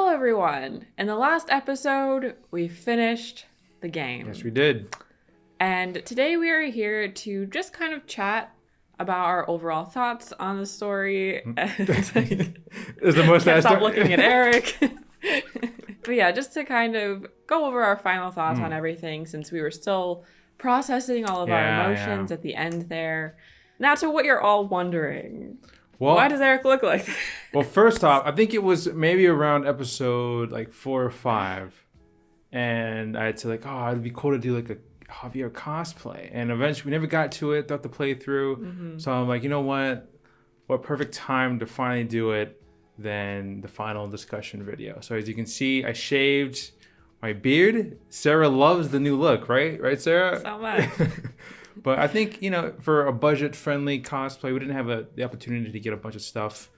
Hello, everyone. In the last episode, we finished the game. Yes, we did. And today we are here to just kind of chat about our overall thoughts on the story. Is the most Can't stop looking at Eric. But yeah, just to kind of go over our final thoughts on everything, since we were still processing all of our emotions at the end there. Now to what you're all wondering. Well, why does Eric look like that? Well, first off, I think it was maybe around episode like 4 or 5. And I had to it'd be cool to do like a Javier cosplay. And eventually we never got to it throughout the playthrough. Mm-hmm. So I'm like, you know what? What perfect time to finally do it than the final discussion video. So as you can see, I shaved my beard. Sarah loves the new look, right? Right, Sarah? So much. But I think, for a budget-friendly cosplay, we didn't have the opportunity to get a bunch of stuff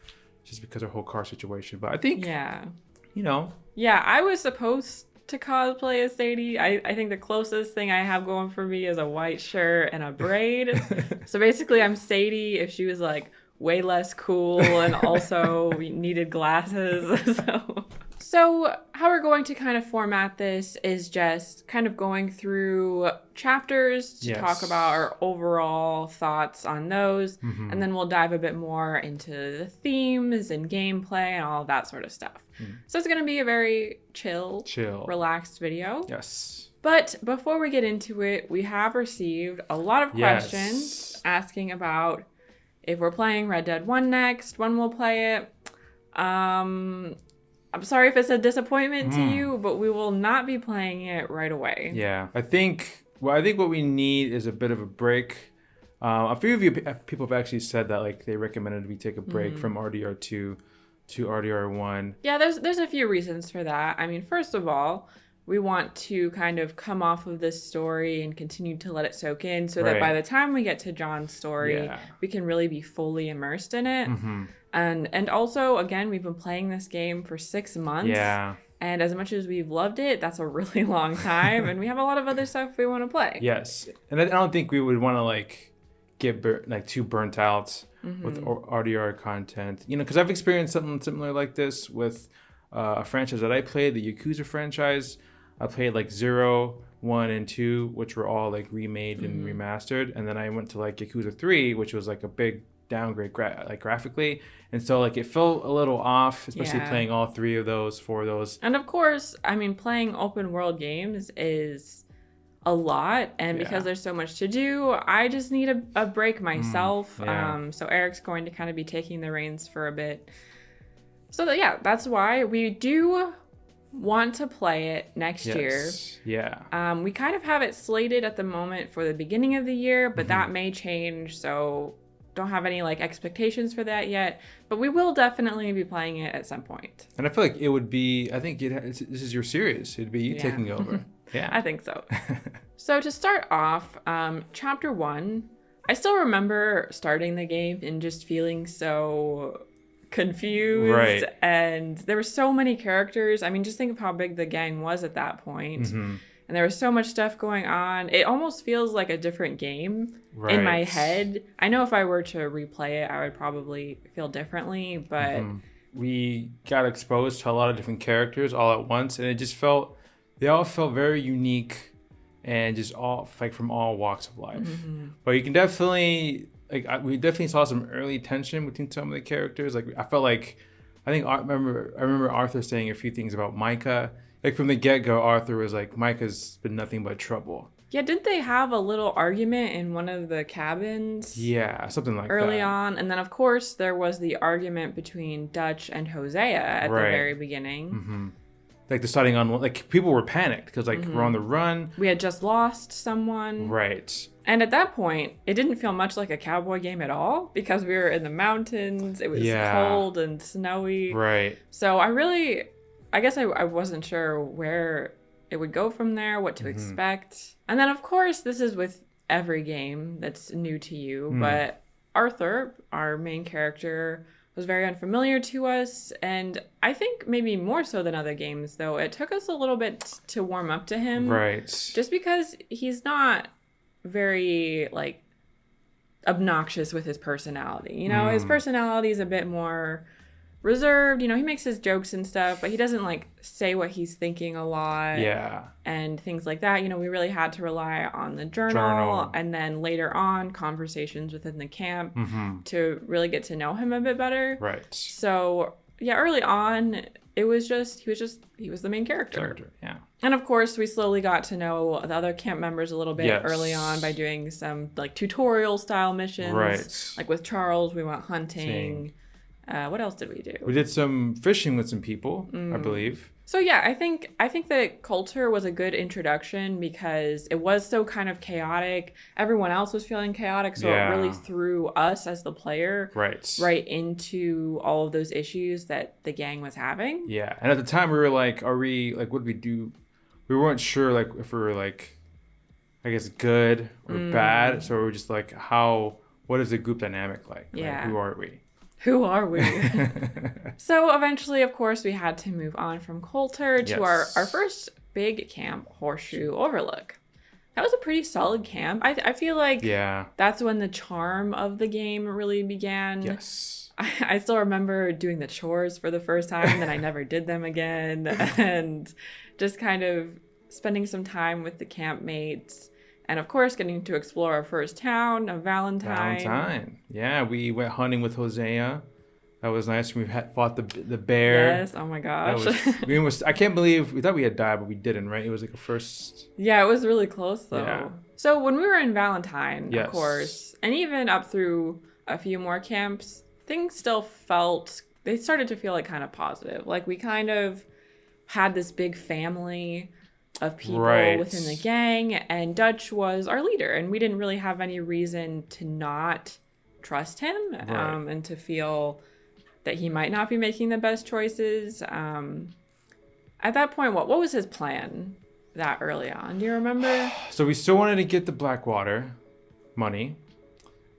just because of our whole car situation. But I think, Yeah, I was supposed to cosplay as Shady. I think the closest thing I have going for me is a white shirt and a braid. So basically, I'm Shady if she was like way less cool and also needed glasses. So how we're going to kind of format this is just kind of going through chapters to talk about our overall thoughts on those. Mm-hmm. And then we'll dive a bit more into the themes and gameplay and all of that sort of stuff. Mm. So it's going to be a very chill, relaxed video. Yes. But before we get into it, we have received a lot of questions asking about if we're playing Red Dead 1 next, when we'll play it. I'm sorry if it's a disappointment to you, but we will not be playing it right away. Yeah, I think what we need is a bit of a break. A few of you people have actually said that they recommended we take a break from RDR2 to RDR1. Yeah, there's a few reasons for that. I mean, first of all, we want to kind of come off of this story and continue to let it soak in so that by the time we get to John's story, we can really be fully immersed in it. Mm-hmm. And also, again, we've been playing this game for 6 months. Yeah. And as much as we've loved it, that's a really long time. And we have a lot of other stuff we want to play. Yes. And I don't think we would want to get too burnt out with RDR content. Because I've experienced something similar like this with a franchise that I played, the Yakuza franchise. I played 0, 1, and 2, which were all remade and remastered. And then I went to Yakuza 3, which was a big downgrade graphically, and so it felt a little off, especially playing all 3 of those, 4 of those. And of course, I mean, playing open world games is a lot, and because there's so much to do, I just need a break myself. So Eric's going to kind of be taking the reins for a bit. So that's why we do want to play it next year. Yeah. We kind of have it slated at the moment for the beginning of the year, but that may change, so don't have any expectations for that yet, but we will definitely be playing it at some point. And I feel like it would be, this is your series. It'd be you taking over. Yeah. I think so. So to start off, chapter 1, I still remember starting the game and just feeling so confused. Right. And there were so many characters. I mean, just think of how big the gang was at that point. Mm-hmm. And there was so much stuff going on. It almost feels like a different game in my head. I know if I were to replay it, I would probably feel differently, but... We got exposed to a lot of different characters all at once, and they all felt very unique and just all from all walks of life. Mm-hmm. But you can definitely... we definitely saw some early tension between some of the characters. I felt I remember Arthur saying a few things about Micah. From the get-go, Arthur was Micah's been nothing but trouble. Yeah, didn't they have a little argument in one of the cabins? Yeah, something like early on. And then, of course, there was the argument between Dutch and Hosea at the very beginning. Mm-hmm. Deciding on, people were panicked because, we're on the run. We had just lost someone. Right. And at that point, it didn't feel much like a cowboy game at all because we were in the mountains. It was cold and snowy. Right. So I guess I wasn't sure where it would go from there, what to expect. And then, of course, this is with every game that's new to you. But Arthur, our main character, was very unfamiliar to us. And I think maybe more so than other games, though, it took us a little bit to warm up to him. Right. Just because he's not very, obnoxious with his personality. His personality is a bit more reserved. You know, he makes his jokes and stuff, but he doesn't like say what he's thinking a lot. Yeah. And things like that. You know, we really had to rely on the journal. And then later on, conversations within the camp to really get to know him a bit better. Right. So, yeah, early on, he was the main character. Yeah. And of course, we slowly got to know the other camp members a little bit early on by doing some like tutorial style missions. Right. Like with Charles, we went hunting. What else did we do? We did some fishing with some people, I believe. So yeah, I think that Colter was a good introduction because it was so kind of chaotic. Everyone else was feeling chaotic, so it really threw us as the player right into all of those issues that the gang was having. Yeah, and at the time we were like, what would we do? We weren't sure like if we were like, I guess, good or bad. So we were just like, what is the group dynamic like? Yeah. Like, who are we? Who are we? So eventually, of course, we had to move on from Colter to our first big camp, Horseshoe Overlook. That was a pretty solid camp. I feel like that's when the charm of the game really began. Yes. I still remember doing the chores for the first time, then I never did them again. And just kind of spending some time with the campmates. And of course, getting to explore our first town of Valentine. Yeah, we went hunting with Hosea. That was nice. We fought the bear. Yes, oh my gosh. I can't believe, we thought we had died, but we didn't, right? It was like a first... Yeah, it was really close though. Yeah. So when we were in Valentine, of course, and even up through a few more camps, things still they started to feel like kind of positive. Like we kind of had this big family of people within the gang, and Dutch was our leader, and we didn't really have any reason to not trust him and to feel that he might not be making the best choices. At that point, what was his plan that early on? Do you remember? So we still wanted to get the Blackwater money,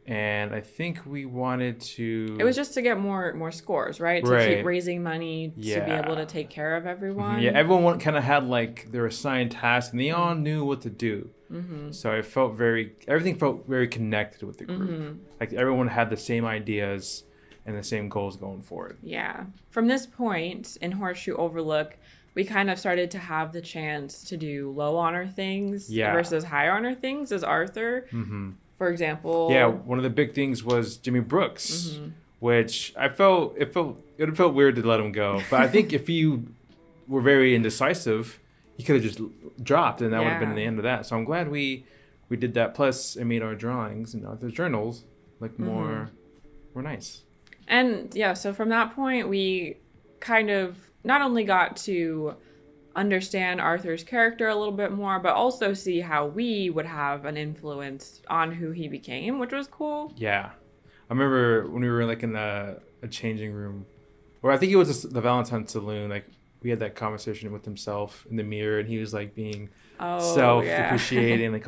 and I think we wanted to... It was just to get more scores, right? To keep raising money to be able to take care of everyone. Yeah, everyone kind of had like their assigned tasks, and they all knew what to do. So everything felt very connected with the group. Like everyone had the same ideas and the same goals going forward. Yeah. From this point in Horseshoe Overlook, we kind of started to have the chance to do low honor things versus high honor things as Arthur. For example. Yeah, one of the big things was Jimmy Brooks, which it felt weird to let him go. But I think if you were very indecisive, he could have just dropped, and that would have been the end of that. So I'm glad we did that. Plus, it made our drawings and Arthur's journals look more nice. And yeah, so from that point, we kind of not only got to understand Arthur's character a little bit more, but also see how we would have an influence on who he became, which was cool. Yeah. I remember when we were like in a changing room, or I think it was the Valentine Saloon, like we had that conversation with himself in the mirror, and he was like being self-depreciating, like,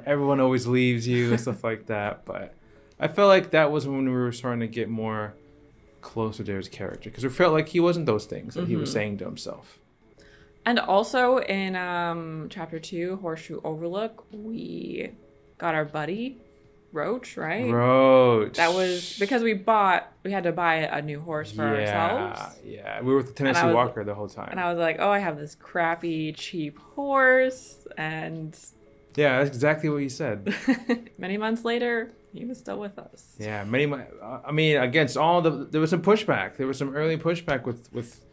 everyone always leaves you and stuff like that. But I felt like that was when we were starting to get more closer to his character, because it felt like he wasn't those things that he was saying to himself. And also in chapter 2, Horseshoe Overlook, we got our buddy, Roach, right? Roach. That was because we had to buy a new horse for ourselves. Yeah. We were with the Tennessee Walker the whole time. And I was like, I have this crappy, cheap horse. And yeah, that's exactly what you said. Many months later, he was still with us. Yeah, against there was some pushback. There was some early pushback with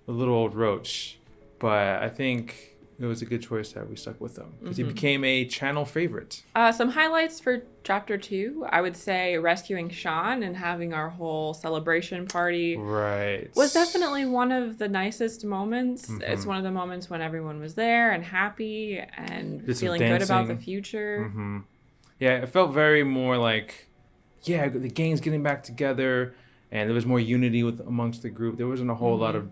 the little old Roach. But I think it was a good choice that we stuck with him, because he became a channel favorite. Some highlights for chapter 2, I would say rescuing Sean and having our whole celebration party was definitely one of the nicest moments. It's one of the moments when everyone was there and happy and feeling good about the future. Yeah, it felt very more like, the gang's getting back together, and there was more unity amongst the group. There wasn't a whole lot of,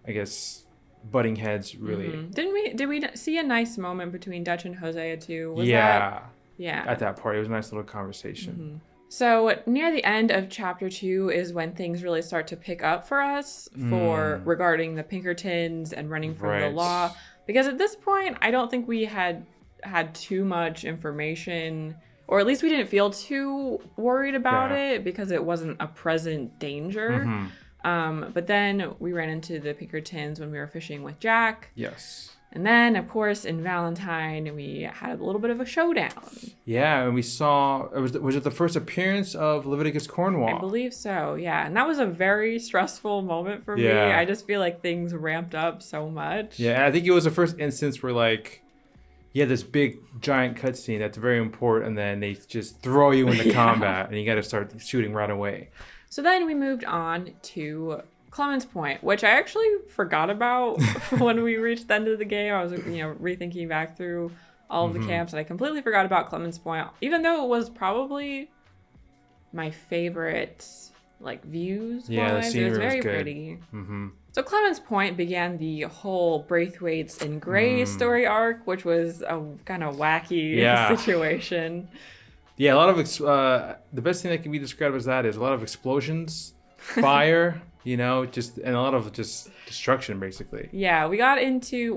I guess, butting heads, really. Did we see a nice moment between Dutch and Hosea too? At that party, it was a nice little conversation. So near the end of chapter 2 is when things really start to pick up for us regarding the Pinkertons and running from the law, because at this point I don't think we had too much information, or at least we didn't feel too worried about it, because it wasn't a present danger. But then we ran into the Pinkertons when we were fishing with Jack. Yes. And then, of course, in Valentine, we had a little bit of a showdown. Yeah, and we saw, was it the first appearance of Leviticus Cornwall? I believe so, yeah. And that was a very stressful moment for me. Yeah. I just feel like things ramped up so much. Yeah, and I think it was the first instance where, like, you had this big, giant cutscene that's very important, and then they just throw you into combat, and you got to start shooting right away. So then we moved on to Clemens Point, which I actually forgot about when we reached the end of the game. I was, rethinking back through all of the camps, and I completely forgot about Clemens Point, even though it was probably my favorite, views. Yeah, the scenery it was very good. Pretty. Mm-hmm. So Clemens Point began the whole Braithwaite's and Gray story arc, which was a kind of wacky situation. Yeah, a lot of the best thing that can be described as that is a lot of explosions, fire, and a lot of just destruction, basically. Yeah, we got into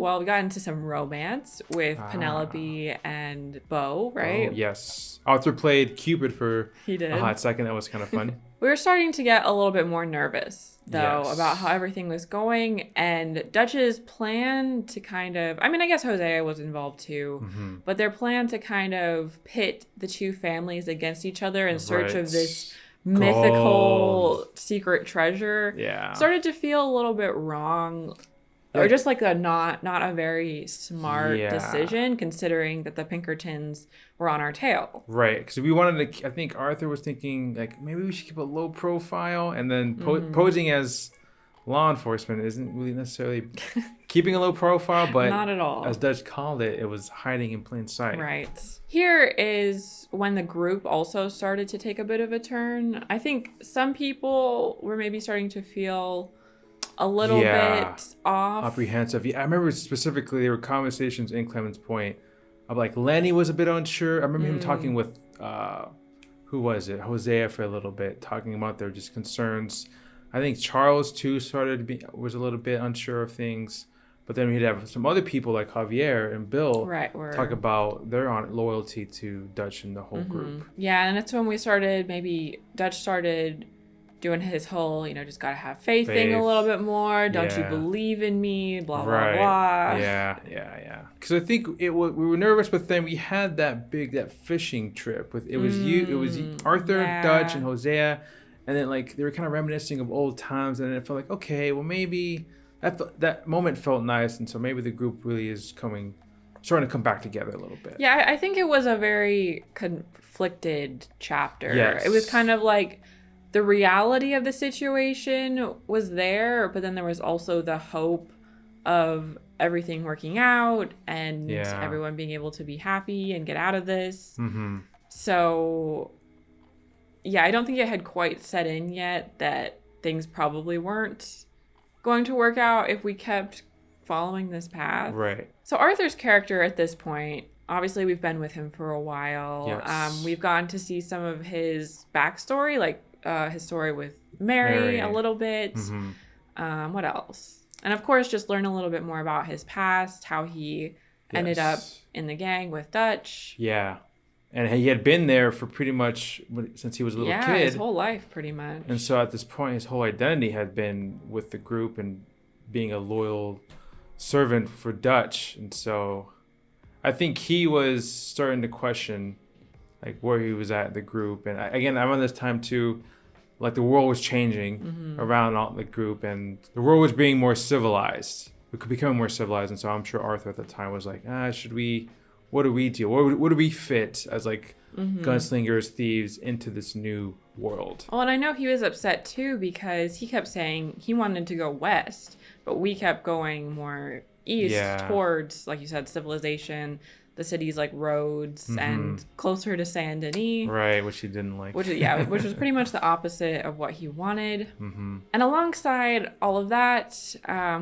some romance with Penelope and Beau, right? Oh, yes. Arthur played Cupid for a hot second. That was kind of fun. We were starting to get a little bit more nervous, though, about how everything was going. And Dutch's plan to I guess Hosea was involved too, but their plan to kind of pit the two families against each other in search of this mythical secret treasure started to feel a little bit wrong. Or just not a very smart decision, considering that the Pinkertons were on our tail. Right, because we wanted to. I think Arthur was thinking maybe we should keep a low profile, and then posing as law enforcement isn't really necessarily keeping a low profile, but not at all. As Dutch called it, it was hiding in plain sight. Right. Here is when the group also started to take a bit of a turn. I think some people were maybe starting to feel a little bit off. Apprehensive. Yeah, I remember specifically there were conversations in Clemens Point of Lenny was a bit unsure. I remember him talking with who was it? Hosea for a little bit, talking about their just concerns. I think Charles too was a little bit unsure of things. But then we'd have some other people like Javier and Bill talk about their loyalty to Dutch and the whole group. Yeah, and that's when Dutch started doing his whole, just gotta have faith thing a little bit more. Don't you believe in me? Blah, blah, blah. Yeah. Because I think we were nervous, but then we had that fishing trip with, it was Arthur, Dutch, and Hosea. And then they were kind of reminiscing of old times. And then it felt like, okay, well maybe that moment felt nice. And so maybe the group really is starting to come back together a little bit. Yeah, I think it was a very conflicted chapter. Yes. It was kind of the reality of the situation was there, but then there was also the hope of everything working out and everyone being able to be happy and get out of this. Mm-hmm. So, I don't think it had quite set in yet that things probably weren't going to work out if we kept following this path. Right. So Arthur's character at this point, obviously we've been with him for a while. Yes. We've gotten to see some of his backstory, his story with Mary a little bit. Mm-hmm. What else? And of course, just learn a little bit more about his past, how he ended up in the gang with Dutch. Yeah. And he had been there for pretty much since he was a little kid. Yeah, his whole life, pretty much. And so at this point, his whole identity had been with the group and being a loyal servant for Dutch. And so I think he was starting to question where he was at the group. And again, I'm on this time too, the world was changing around all the group, and the world was being more civilized. We could become more civilized. And so I'm sure Arthur at the time was what do we do? What do we fit as gunslingers, thieves into this new world? Well, and I know he was upset too because he kept saying he wanted to go west, but we kept going more east towards, like you said, civilization, the city's roads, and closer to Saint Denis. Right, which he didn't like. Which was pretty much the opposite of what he wanted. Mm-hmm. And alongside all of that,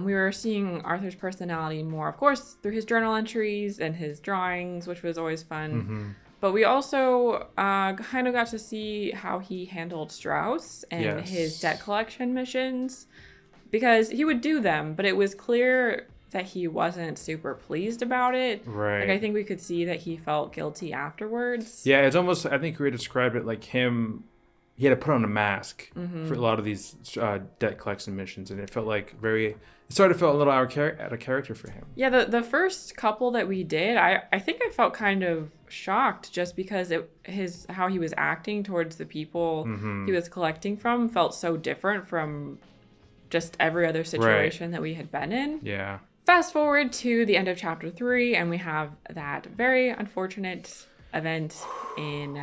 we were seeing Arthur's personality more, of course, through his journal entries and his drawings, which was always fun. Mm-hmm. But we also kind of got to see how he handled Strauss and his debt collection missions, because he would do them, but it was clear that he wasn't super pleased about it. Right. I think we could see that he felt guilty afterwards. Yeah, it's almost, I think we described it like him he had to put on a mask for a lot of these debt collection missions, and it felt like it started to feel a little out of character for him. Yeah, the first couple that we did, I think I felt kind of shocked just because how he was acting towards the people he was collecting from felt so different from just every other situation that we had been in. Yeah. Fast forward to the end of chapter 3, and we have that very unfortunate event in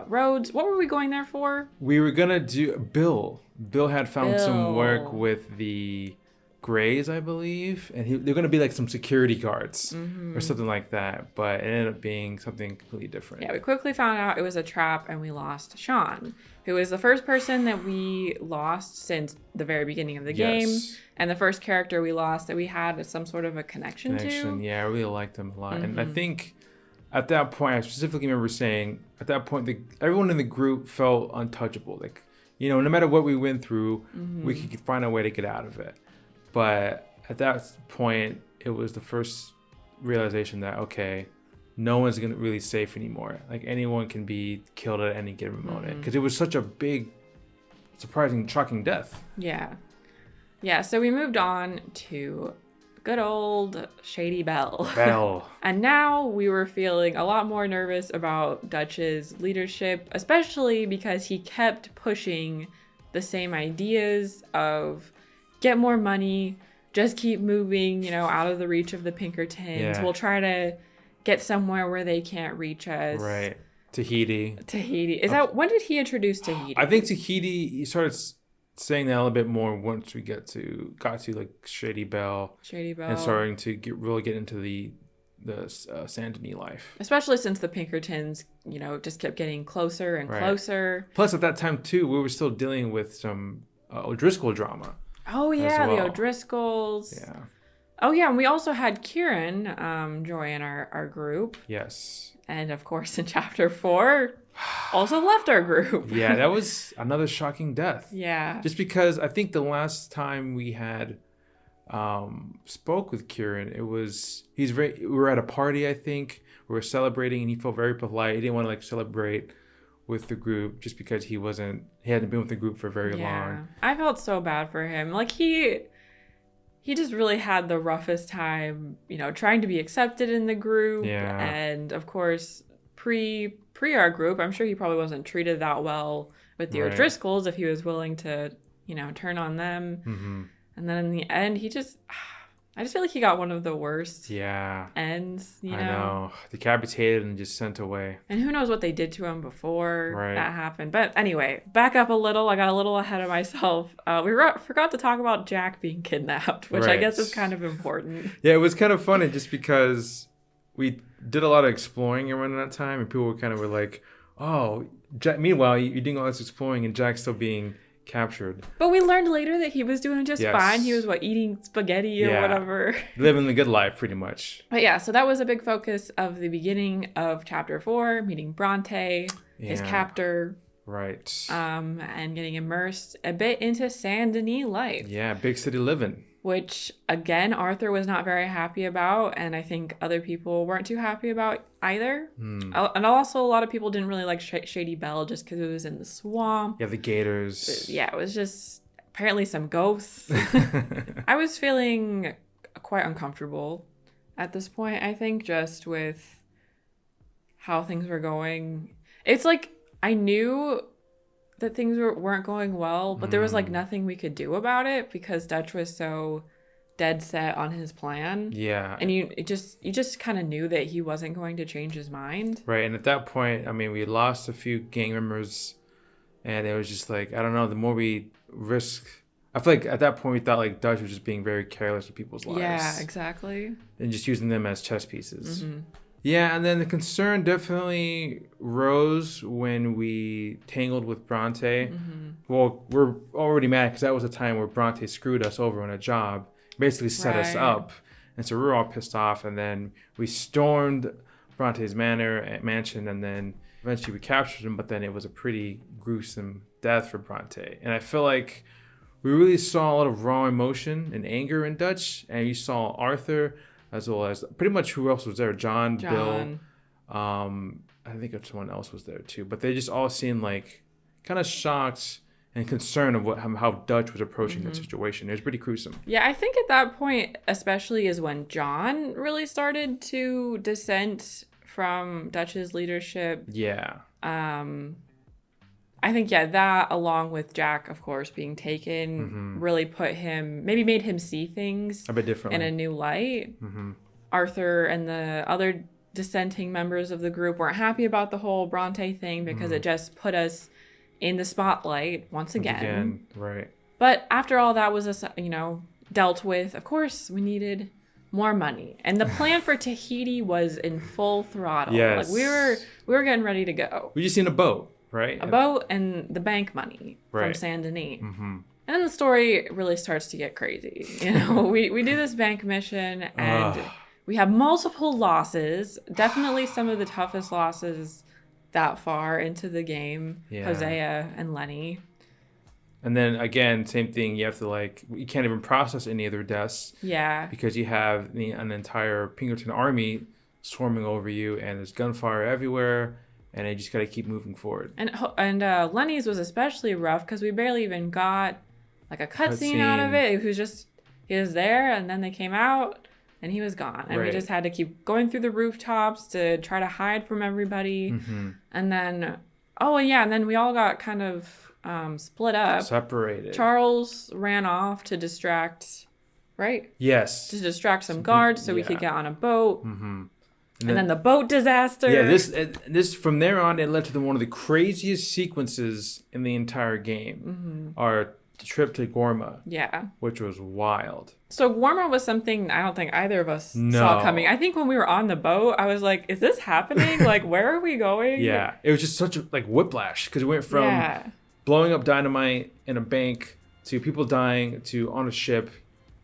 Rhodes. What were we going there for? We were gonna do Bill had found some work with the Greys, I believe, and they're gonna be like some security guards or something like that, but it ended up being something completely different. Yeah, we quickly found out it was a trap, and we lost Sean, who is the first person that we lost since the very beginning of the game, and the first character we lost that we had some sort of a connection to. Yeah, I really liked him a lot, and I think at that point, I specifically remember saying, at that point, everyone in the group felt untouchable. Like, you know, no matter what we went through, we could find a way to get out of it. But at that point, it was the first realization that, okay, no one's gonna really safe anymore. Like, anyone can be killed at any given moment. Because it was such a big, surprising, shocking death. Yeah. Yeah, so we moved on to good old Shady Belle. And now we were feeling a lot more nervous about Dutch's leadership, especially because he kept pushing the same ideas of get more money, just keep moving, you know, out of the reach of the Pinkertons. Yeah. We'll try to get somewhere where they can't reach us. Right. Tahiti. When did he introduce Tahiti? I think Tahiti, he started saying that a little bit more once we got to like Shady Belle, and starting to get into the Saint Denis life, especially since the Pinkertons, you know, just kept getting closer and closer. Plus, at that time too, we were still dealing with some O'Driscoll drama. Oh yeah, the O'Driscolls. Yeah. Oh yeah, and we also had Kieran join our group. Yes. And of course, in chapter 4, also left our group. Yeah, that was another shocking death. Yeah. Just because I think the last time we had spoke with Kieran, we were at a party, I think. We were celebrating, and he felt very polite. He didn't want to like celebrate with the group just because he hadn't been with the group for very long. I felt so bad for him. Like he just really had the roughest time, you know, trying to be accepted in the group. Yeah. And of course, pre our group, I'm sure he probably wasn't treated that well with the O'Driscolls if he was willing to, you know, turn on them. Mm-hmm. And then in the end, I just feel like he got one of the worst ends, you know? I know. Decapitated and just sent away. And who knows what they did to him before that happened. But anyway, back up a little. I got a little ahead of myself. We forgot to talk about Jack being kidnapped, which I guess is kind of important. Yeah, it was kind of funny just because we did a lot of exploring around that time, and people were like, oh, Jack. Meanwhile, you're doing all this exploring, and Jack's still being captured. But we learned later that he was doing just fine. He was eating spaghetti or whatever. Living the good life, pretty much. But yeah, so that was a big focus of the beginning of chapter 4, meeting Bronte, his captor. Right. And getting immersed a bit into Saint Denis life. Yeah, big city living. Which, again, Arthur was not very happy about, and I think other people weren't too happy about either. And also, a lot of people didn't really like Shady Belle just because it was in the swamp. Yeah, the gators. Yeah, it was just apparently some ghosts. I was feeling quite uncomfortable at this point, I think, just with how things were going. It's like I knew that things weren't going well, but there was like nothing we could do about it because Dutch was so dead set on his plan. Yeah. And you just kind of knew that he wasn't going to change his mind. Right. And at that point, I mean, we lost a few gang members, and it was just like, I don't know, the more we risk, I feel like at that point we thought like Dutch was just being very careless with people's lives. Yeah, exactly. And just using them as chess pieces. Mm-hmm. Yeah, and then the concern definitely rose when we tangled with Bronte. Mm-hmm. Well, we're already mad because that was a time where Bronte screwed us over on a job, basically set us up. And so we were all pissed off, and then we stormed Bronte's mansion, and then eventually we captured him, but then it was a pretty gruesome death for Bronte. And I feel like we really saw a lot of raw emotion and anger in Dutch, and you saw Arthur, as well as pretty much who else was there? John. Bill. I think someone else was there too. But they just all seemed like kind of shocked and concerned of how Dutch was approaching the situation. It was pretty gruesome. Yeah, I think at that point, especially, is when John really started to dissent from Dutch's leadership. Yeah. I think, that along with Jack, of course, being taken, really made him see things a bit differently in a new light. Arthur and the other dissenting members of the group weren't happy about the whole Bronte thing because it just put us in the spotlight once again. Right. But after all that was, dealt with, of course, we needed more money. And the plan for Tahiti was in full throttle. Yes. Like we were getting ready to go. We just need a boat, right? A boat and the bank money from Saint Denis. And then the story really starts to get crazy. We do this bank mission and we have multiple losses. Definitely some of the toughest losses that far into the game. Yeah. Hosea and Lenny. And then again, same thing. You have to you can't even process any of their deaths. Yeah. Because you have an entire Pinkerton army swarming over you, and there's gunfire everywhere, and you just got to keep moving forward. And Lenny's was especially rough because we barely even got like a cutscene out of it. It was just he was there, and then they came out, and he was gone, and we just had to keep going through the rooftops to try to hide from everybody, and then and then we all got kind of split up, separated. Charles ran off to distract, right? Yes, to distract some guards so we could get on a boat. And then the boat disaster. Yeah, this from there on, it led to one of the craziest sequences in the entire game. Our trip to Guarma. Yeah. Which was wild. So Guarma was something I don't think either of us saw coming. I think when we were on the boat, I was like, is this happening? Like, where are we going? Yeah. It was just such a whiplash because we went from blowing up dynamite in a bank to people dying to on a ship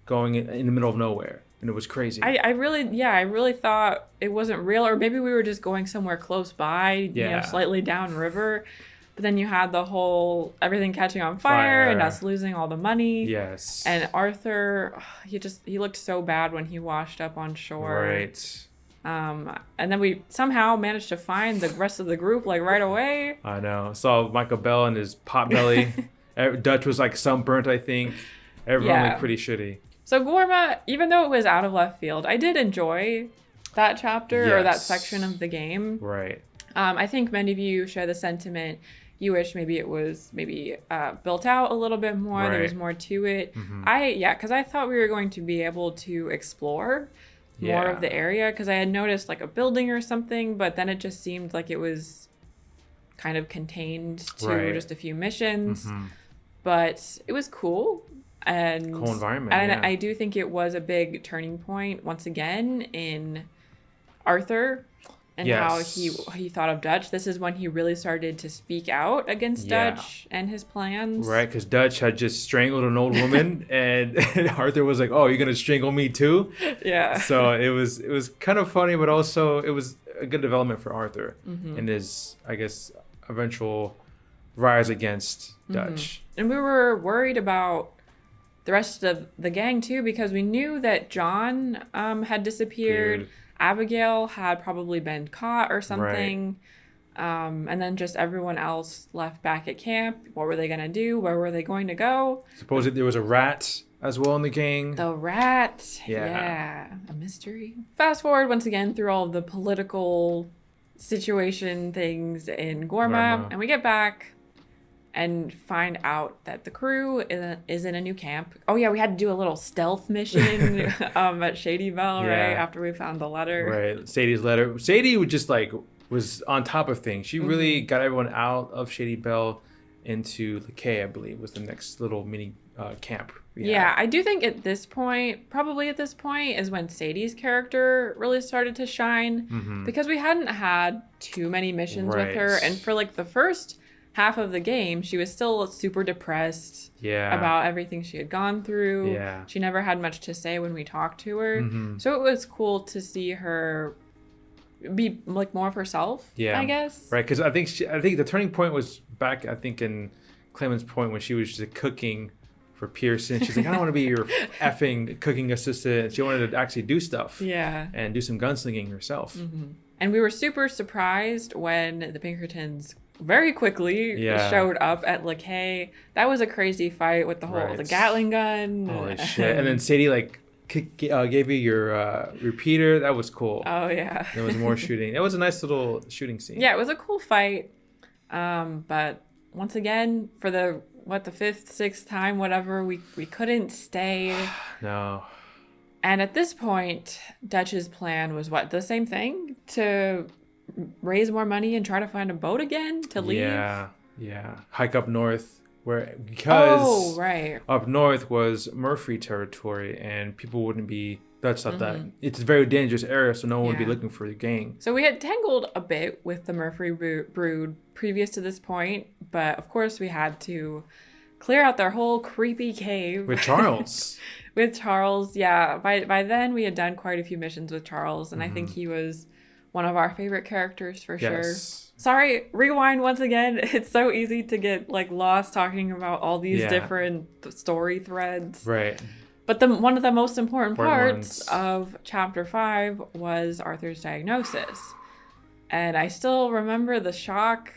going in the middle of nowhere. And it was crazy. I really thought it wasn't real, or maybe we were just going somewhere close by, slightly downriver. But then you had the whole everything catching on fire and us losing all the money. Yes. And Arthur, he looked so bad when he washed up on shore. Right. And then we somehow managed to find the rest of the group right away. I know. Saw Michael Bell and his pot belly. Dutch was sunburnt, I think. Everyone looked pretty shitty. So Guarma, even though it was out of left field, I did enjoy that chapter or that section of the game. Right. I think many of you share the sentiment. You wish maybe it was built out a little bit more. Right. There was more to it. Because I thought we were going to be able to explore more of the area because I had noticed a building or something, but then it just seemed like it was kind of contained to just a few missions. But it was cool. And cool environment. And I do think it was a big turning point once again in Arthur and how he thought of Dutch. This is when he really started to speak out against Dutch and his plans. Right, because Dutch had just strangled an old woman, and Arthur was like, "Oh, you're gonna strangle me too?" Yeah. So it was kind of funny, but also it was a good development for Arthur in his, I guess, eventual rise against Dutch. And we were worried about the rest of the gang too, because we knew that John had disappeared. Abigail had probably been caught or something. And then just everyone else left back at camp. What were they going to do? Where were they going to go? Supposedly there was a rat as well in the gang. The rat. Yeah. A mystery. Fast forward once again through all of the political situation things in Guarma. And we get back and find out that the crew is in a new camp. Oh yeah, we had to do a little stealth mission at Shady Belle, right? After we found the letter. Right, Sadie's letter. Sadie would just was on top of things. She really got everyone out of Shady Belle into Lakay, I believe, was the next little mini camp. I do think at this point is when Sadie's character really started to shine because we hadn't had too many missions with her, and for the first half of the game, she was still super depressed about everything she had gone through. Yeah. She never had much to say when we talked to her. So it was cool to see her be more of herself, I guess. Right, because I think the turning point was back, I think, in Clemens' point when she was just cooking for Pearson. She's like, I don't want to be your effing cooking assistant. She wanted to actually do stuff. Yeah. And do some gunslinging herself. And we were super surprised when the Pinkertons very quickly Yeah. showed up at Lakay. That was a crazy fight with the whole the Gatling gun. Holy shit! And then Sadie like gave you your repeater. That was cool. Oh yeah. There was more shooting. That was a nice little shooting scene. Yeah, it was a cool fight. But once again, for the fifth, sixth time, whatever, we couldn't stay. No. And at this point, Dutch's plan was the same thing? To raise more money and try to find a boat again to leave? Yeah. Hike up north because right. up north was Murphy territory and people wouldn't be Dutch thought that it's a very dangerous area, so no one would be looking for the gang. So we had tangled a bit with the Murphy brood previous to this point, but of course we had to clear out their whole creepy cave. With Charles. With Charles, yeah. By then we had done quite a few missions with Charles, and I think he was one of our favorite characters for sure. Sorry, rewind once again. It's so easy to get like lost talking about all these different story threads. Right. But one of the most important parts of chapter 5 was Arthur's diagnosis. And I still remember the shock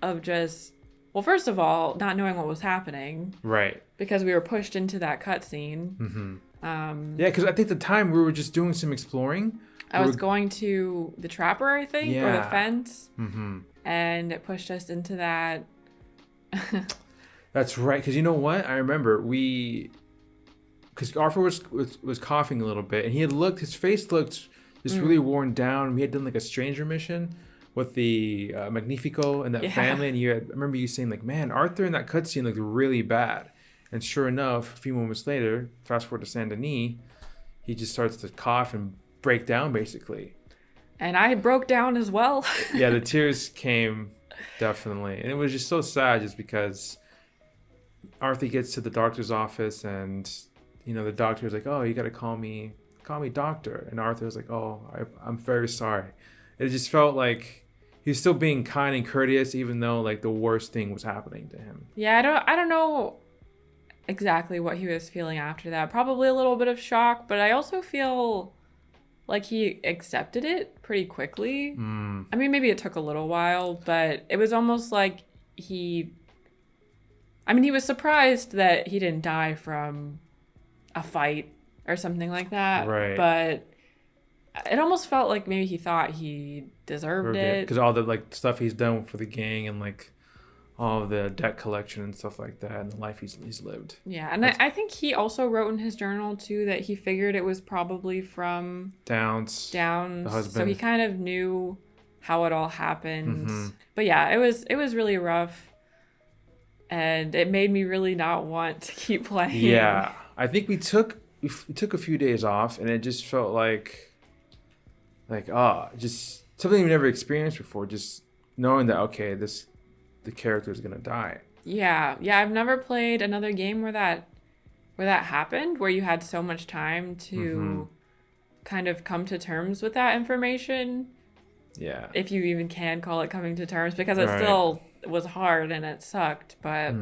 of just, well, first of all, not knowing what was happening. Right. Because we were pushed into that cutscene. Mm-hmm. Yeah, because I think at the time we were just doing some exploring. I was going to the trapper, I think, or the fence. Mm-hmm. And it pushed us into that. That's right. Because you know what? I remember because Arthur was coughing a little bit, and his face looked just really worn down. We had done like a stranger mission with the Magnifico and that family, and I remember you saying like, man, Arthur in that cutscene looked really bad. And sure enough, a few moments later, fast forward to Saint Denis, he just starts to cough and break down basically. And I broke down as well. Yeah, the tears came definitely, and it was just so sad just because Arthur gets to the doctor's office and the doctor's like, oh, you got to call me doctor. And Arthur's like, oh, I'm very sorry. It just felt like he's still being kind and courteous, even though like the worst thing was happening to him. Yeah, I don't know exactly what he was feeling after that. Probably a little bit of shock, but I also feel like he accepted it pretty quickly. I mean, maybe it took a little while, but it was almost like he was surprised that he didn't die from a fight or something like that. Right. But it almost felt like maybe he thought he deserved it. Because all the like stuff he's done for the gang and like all of the debt collection and stuff like that and the life he's lived. Yeah, and I think he also wrote in his journal too that he figured it was probably from Downs, the husband. So he kind of knew how it all happened. But yeah, it was really rough, and it made me really not want to keep playing. Yeah, I think we took a few days off, and it just felt like just something we've never experienced before. Just knowing that the character is gonna die. Yeah. I've never played another game where that happened, where you had so much time to kind of come to terms with that information. Yeah. If you even can call it coming to terms, because it still was hard and it sucked, but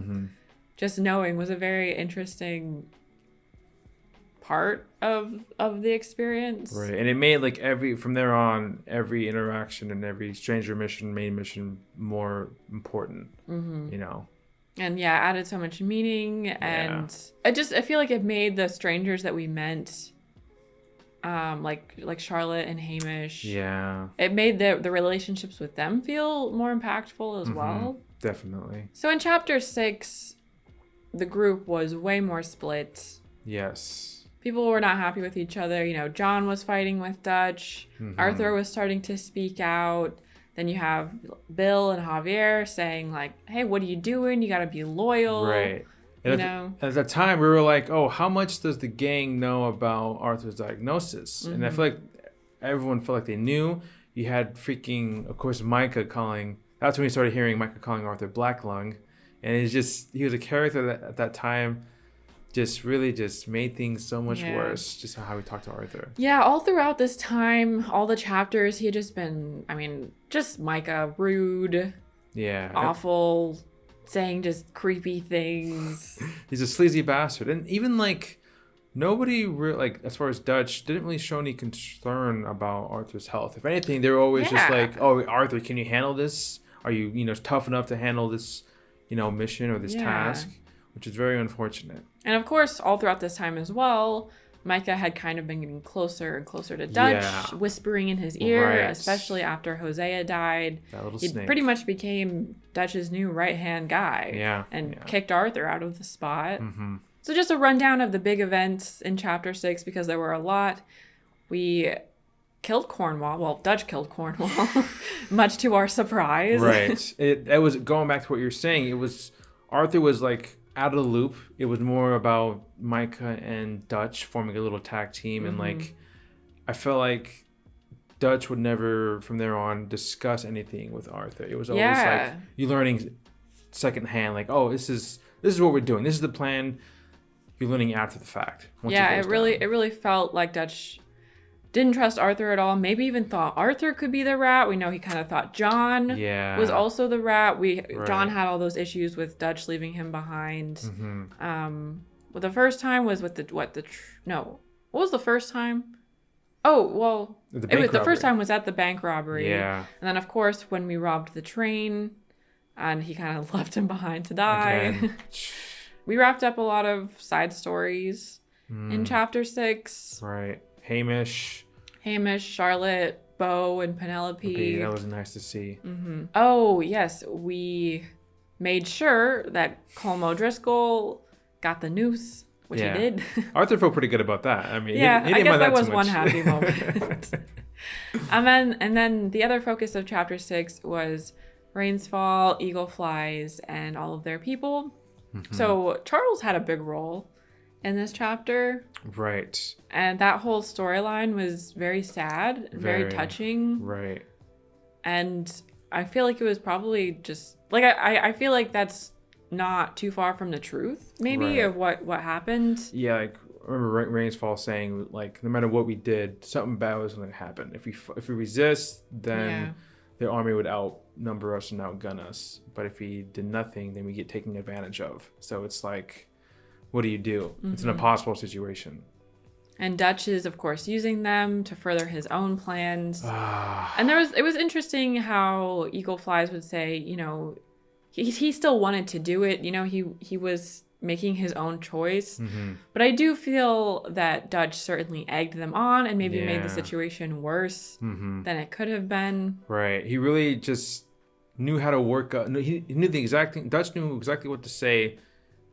just knowing was a very interesting part of the experience. Right. And it made like from there on, every interaction and every stranger mission, main mission more important, And yeah, added so much meaning, and I feel like it made the strangers that we met, like Charlotte and Hamish. Yeah. It made the relationships with them feel more impactful as well. Definitely. So in chapter 6, the group was way more split. Yes. People were not happy with each other. John was fighting with Dutch. Arthur was starting to speak out. Then you have Bill and Javier saying like, hey, what are you doing? You got to be loyal. Right. And at the time, we were like, oh, how much does the gang know about Arthur's diagnosis? And I feel like everyone felt like they knew. You had of course, Micah calling. That's when we started hearing Micah calling Arthur Black Lung. And he was a character that at that time just really just made things so much worse, just how we talked to Arthur. Yeah, all throughout this time, all the chapters, he had just been, just Micah, rude, awful, saying just creepy things. He's a sleazy bastard. And even, nobody, as far as Dutch, didn't really show any concern about Arthur's health. If anything, they were always just like, oh, Arthur, can you handle this? are you tough enough to handle this, mission or this task, which is very unfortunate. And of course, all throughout this time as well, Micah had kind of been getting closer and closer to Dutch, whispering in his ear, especially after Hosea died. That little he snake. Pretty much became Dutch's new right-hand guy. And kicked Arthur out of the spot. Mm-hmm. So just a rundown of the big events in Chapter 6, because there were a lot. We killed Cornwall. Well, Dutch killed Cornwall, much to our surprise. Right. It was, going back to what you're saying, Arthur was like out of the loop. It was more about Micah and Dutch forming a little tag team, and like I felt like Dutch would never from there on discuss anything with Arthur. It was always like you learning secondhand, like, oh, this is what we're doing, this is the plan. You're learning after the fact. It really felt like Dutch didn't trust Arthur at all. Maybe even thought Arthur could be the rat. We know he kind of thought John was also the rat. John had all those issues with Dutch leaving him behind. Mm-hmm. Well, the first time was with what was the first time? Oh, well, the first time was at the bank robbery. Yeah. And then, of course, when we robbed the train and he kind of left him behind to die. We wrapped up a lot of side stories in Chapter 6. Right. Hamish, Charlotte, Beau, and Penelope. Okay, that was nice to see. Mm-hmm. Oh, yes. We made sure that Colm O'Driscoll got the noose, which he did. Arthur felt pretty good about that. I mean, I didn't guess mind that was too one much. happy moment. and then the other focus of Chapter 6 was Rain's Fall, Eagle Flies, and all of their people. Mm-hmm. So Charles had a big role in this chapter. Right. And that whole storyline was very sad, very touching. Right. And I feel like it was probably just like I feel like that's not too far from the truth, maybe, of what happened. Yeah, like I remember Rain's Fall saying, like, no matter what we did, something bad was going to happen. If we resist, then the army would outnumber us and outgun us. But if we did nothing, then we get taken advantage of. So it's like, what do you do? Mm-hmm. It's an impossible situation. And Dutch is, of course, using them to further his own plans. And it was interesting how Eagle Flies would say, he still wanted to do it. He was making his own choice. Mm-hmm. But I do feel that Dutch certainly egged them on and maybe made the situation worse than it could have been. Right. He really just knew how to work up. He knew the exact thing. Dutch knew exactly what to say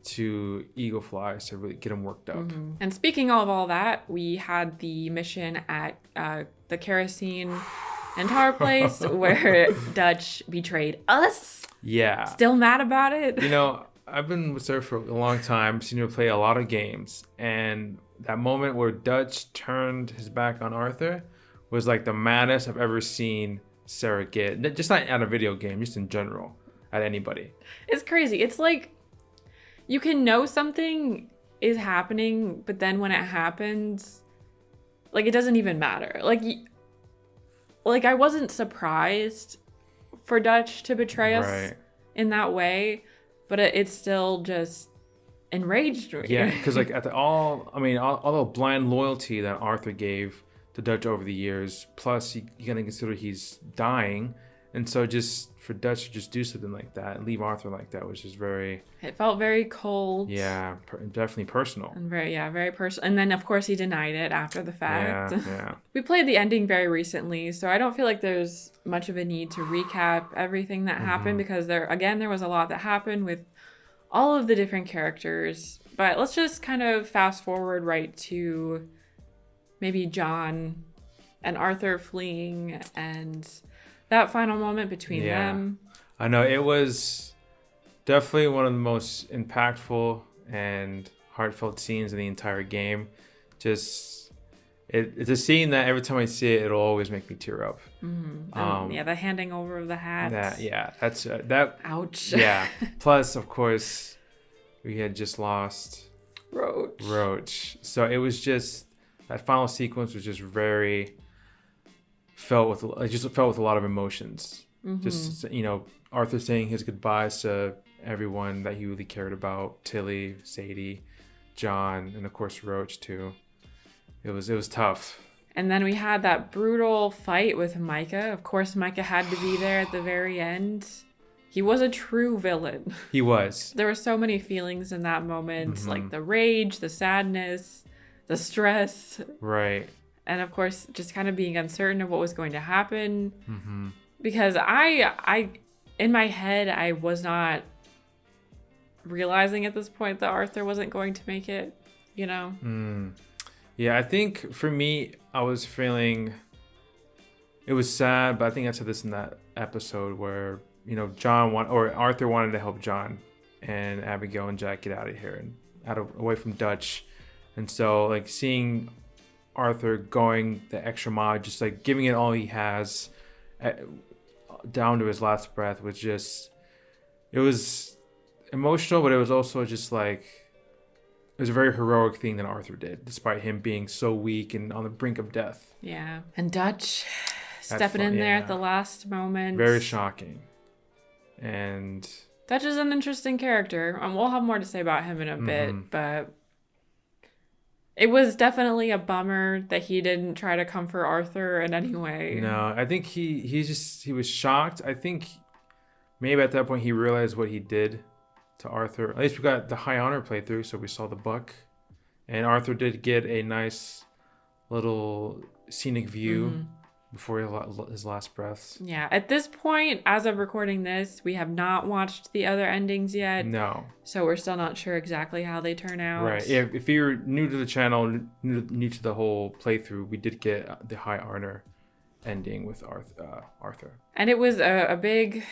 to Eagle Flies to really get him worked up. Mm-hmm. And speaking of all that, we had the mission at the kerosene and tar place where Dutch betrayed us. Yeah. Still mad about it. I've been with her for a long time, seen her play a lot of games, and that moment where Dutch turned his back on Arthur was like the maddest I've ever seen Sarah get. Just not at a video game, just in general, at anybody. It's crazy. It's like you can know something is happening, but then when it happens, like, it doesn't even matter. Like I wasn't surprised for Dutch to betray us in that way, but it still just enraged me. Yeah, because like all the blind loyalty that Arthur gave to Dutch over the years, plus you gotta consider he's dying, and so just for Dutch to just do something like that and leave Arthur like that was just very... It felt very cold. Yeah, definitely personal. And very personal. And then, of course, he denied it after the fact. Yeah. We played the ending very recently, so I don't feel like there's much of a need to recap everything that happened, because there was a lot that happened with all of the different characters. But let's just kind of fast forward right to maybe John and Arthur fleeing and that final moment between them. I know, it was definitely one of the most impactful and heartfelt scenes in the entire game. Just it's a scene that every time I see it, it'll always make me tear up. Mm-hmm. The handing over of the hat. That's that. Ouch. Yeah. Plus, of course, we had just lost Roach. So it was just, that final sequence was just very felt with a lot of emotions. Mm-hmm. Just, Arthur saying his goodbyes to everyone that he really cared about: Tilly, Shady, John, and of course Roach too. It was tough. And then we had that brutal fight with Micah. Of course, Micah had to be there at the very end. He was a true villain. He was. There were so many feelings in that moment, like the rage, the sadness, the stress. Right. And of course, just kind of being uncertain of what was going to happen. Because I, in my head, I was not realizing at this point that Arthur wasn't going to make it, you know? Yeah, I think for me, I was feeling, it was sad, but I think I said this in that episode where, you know, Arthur wanted to help John and Abigail and Jack get out of here and away from Dutch. And so like seeing Arthur going the extra mile, just like giving it all he has down to his last breath was just, it was emotional, but it was also just like, it was a very heroic thing that Arthur did, despite him being so weak and on the brink of death. Yeah. And Dutch stepping in there at the last moment. Very shocking. And Dutch is an interesting character. We'll have more to say about him in a bit, but it was definitely a bummer that he didn't try to comfort Arthur in any way. No, I think he was shocked. I think maybe at that point he realized what he did to Arthur. At least we got the High Honor playthrough, so we saw the buck. And Arthur did get a nice little scenic view before his last breaths. Yeah, at this point, as of recording this, we have not watched the other endings yet. No. So we're still not sure exactly how they turn out. Right. If you're new to the channel, new to the whole playthrough, we did get the High Honor ending with Arthur. And it was a big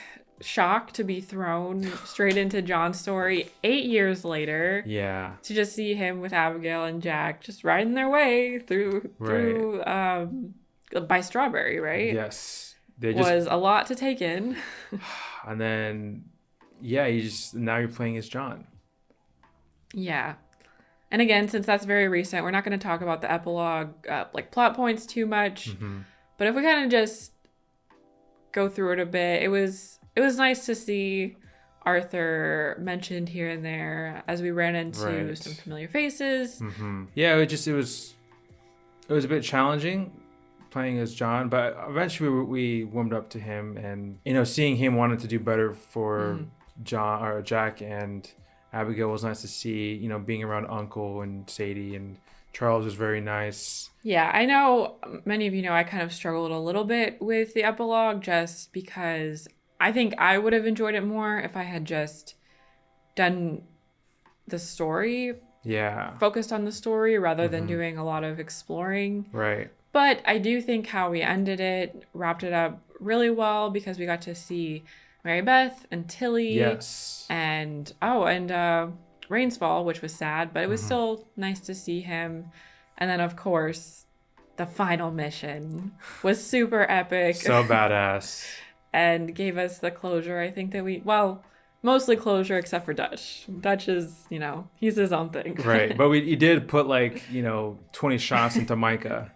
shock to be thrown straight into John's story 8 years later. Yeah. To just see him with Abigail and Jack just riding their way through by Strawberry, right? Yes. Was a lot to take in. And then, yeah, now you're playing as John. Yeah. And again, since that's very recent, we're not going to talk about the epilogue, like plot points too much. But if we kind of just go through it a bit, it was nice to see Arthur mentioned here and there as we ran into some familiar faces. Yeah, it was a bit challenging playing as John, but eventually we warmed up to him, and you know, seeing him wanting to do better for John or Jack and Abigail was nice to see. You know, being around Uncle and Shady and Charles was very nice. Yeah, I know many of you know I kind of struggled a little bit with the epilogue just because I think I would have enjoyed it more if I had just done the story. Yeah. Focused on the story rather than doing a lot of exploring. Right. But I do think how we ended it wrapped it up really well because we got to see Mary Beth and Tilly. Yes. And Rainsfall, which was sad, but it was still nice to see him. And then, of course, the final mission was super epic. So badass. And gave us the closure, I think, that mostly closure except for Dutch. Dutch is, you know, he's his own thing. Right. But he did put 20 shots into Micah.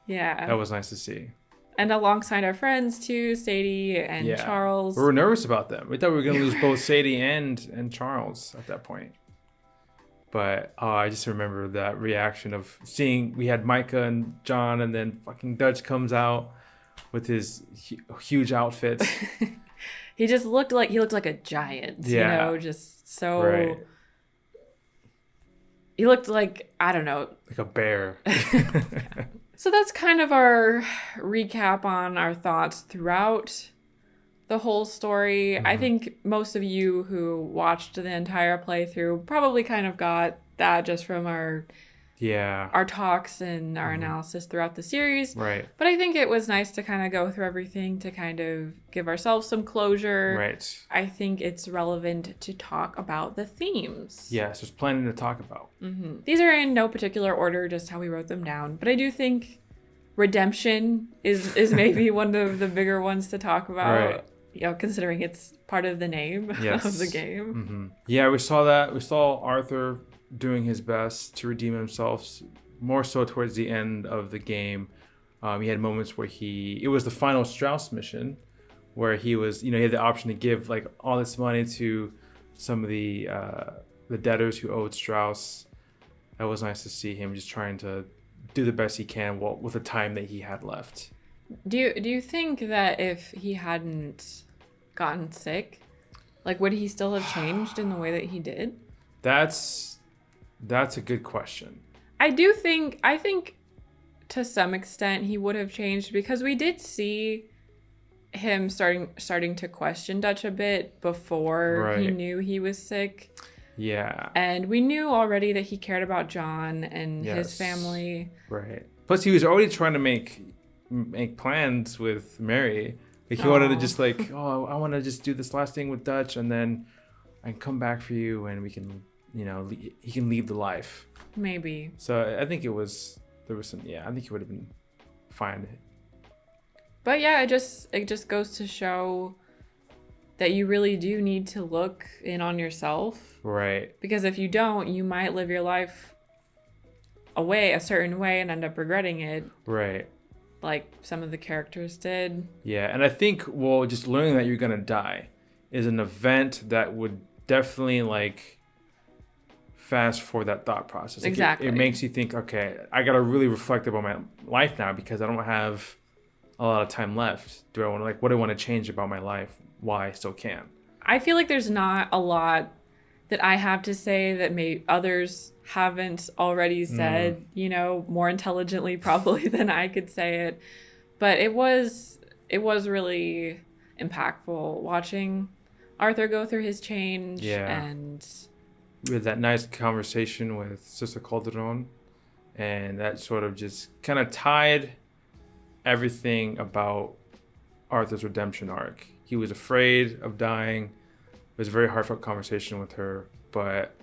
Yeah. That was nice to see. And alongside our friends too, Shady and Charles. We were nervous about them. We thought we were going to lose both Shady and Charles at that point. But I just remember that reaction of seeing we had Micah and John, and then fucking Dutch comes out with his huge outfit. He looked like a giant, you know, just so. Right. He looked like, I don't know, like a bear. So that's kind of our recap on our thoughts throughout the whole story. I think most of you who watched the entire playthrough probably kind of got that just from our talks and our analysis throughout the series. Right. But I think it was nice to kind of go through everything to kind of give ourselves some closure. Right. I think it's relevant to talk about the themes. Yes, there's plenty to talk about. These are in no particular order, just how we wrote them down. But I do think redemption is maybe one of the bigger ones to talk about. Right. You know, considering it's part of the name of the game. Yeah, we saw that. We saw Arthur doing his best to redeem himself, more so towards the end of the game. He had moments where it was the final Strauss mission where he was, he had the option to give like all this money to some of the debtors who owed Strauss. That was nice to see him just trying to do the best he can with the time that he had left. Do you think that if he hadn't gotten sick, like, would he still have changed in the way that he did? That's a good question. I think to some extent he would have changed, because we did see him starting to question Dutch a bit before he knew he was sick. Yeah. And we knew already that he cared about John and his family. Right. Plus, he was already trying to make plans with Mary. Like, he wanted to just like, oh, I want to just do this last thing with Dutch, and then I can come back for you, and we can, he can leave the life. Maybe. So I think there was some, I think he would have been fine. But yeah, it just goes to show that you really do need to look in on yourself. Right. Because if you don't, you might live your life a certain way and end up regretting it. Right. Like some of the characters did. Yeah, and I think, just learning that you're going to die is an event that would definitely, like, fast forward that thought process. Like, exactly. It makes you think, okay, I got to really reflect about my life now, because I don't have a lot of time left. What do I want to change about my life? Why I still can? I feel like there's not a lot that I have to say that maybe others haven't already said, more intelligently probably than I could say it. But it was really impactful watching Arthur go through his change. Yeah. And we had that nice conversation with Sister Calderon, and that sort of just kind of tied everything about Arthur's redemption arc. He was afraid of dying. It was a very heartfelt conversation with her, but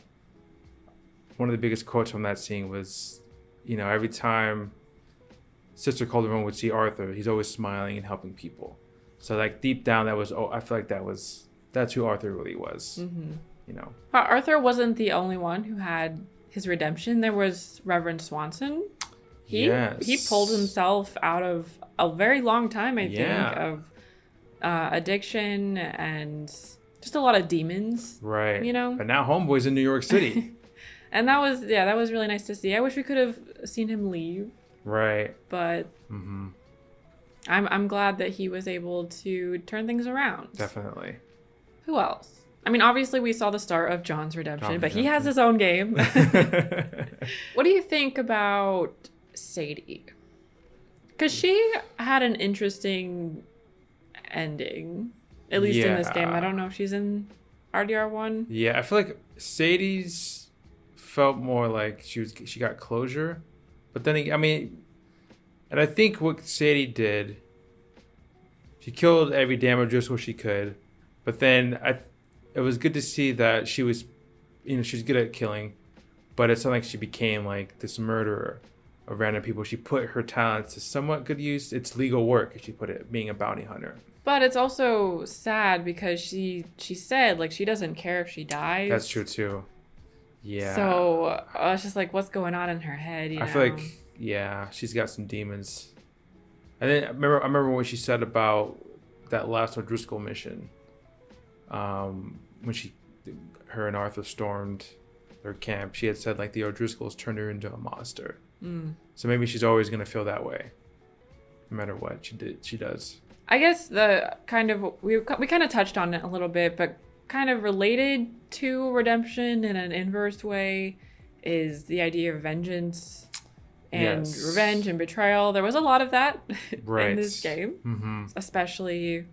one of the biggest quotes from that scene was, every time Sister Calderon would see Arthur, he's always smiling and helping people. So, like, deep down, I feel like that's who Arthur really was. Mm-hmm. But Arthur wasn't the only one who had his redemption. There was Reverend Swanson. He pulled himself out of a very long time, I think, of addiction and just a lot of demons. Right. But now Homeboy's in New York City. And that was really nice to see. I wish we could have seen him leave. Right. But I'm glad that he was able to turn things around. Definitely. Who else? I mean, obviously we saw the start of John's redemption, but he has his own game. What do you think about Sadie? Because she had an interesting ending, at least in this game. I don't know if she's in RDR1. Yeah, I feel like Sadie's felt more like she got closure, but then and I think what Sadie did, she killed every damn O'Driscoll she could, but then it was good to see that she was, she was good at killing, but it's not like she became like this murderer of random people. She put her talents to somewhat good use. It's legal work, as she put it, being a bounty hunter. But it's also sad because she said, like, she doesn't care if she dies. That's true too. Yeah. So it's just like, what's going on in her head? I feel like, she's got some demons. And then I remember what she said about that last O'Driscoll mission. When her and Arthur stormed their camp, she had said, like, the O'Driscolls turned her into a monster. So maybe she's always gonna feel that way, no matter what she does. I guess we kind of touched on it a little bit, but kind of related to redemption in an inverse way is the idea of vengeance and revenge and betrayal. There was a lot of that in this game, especially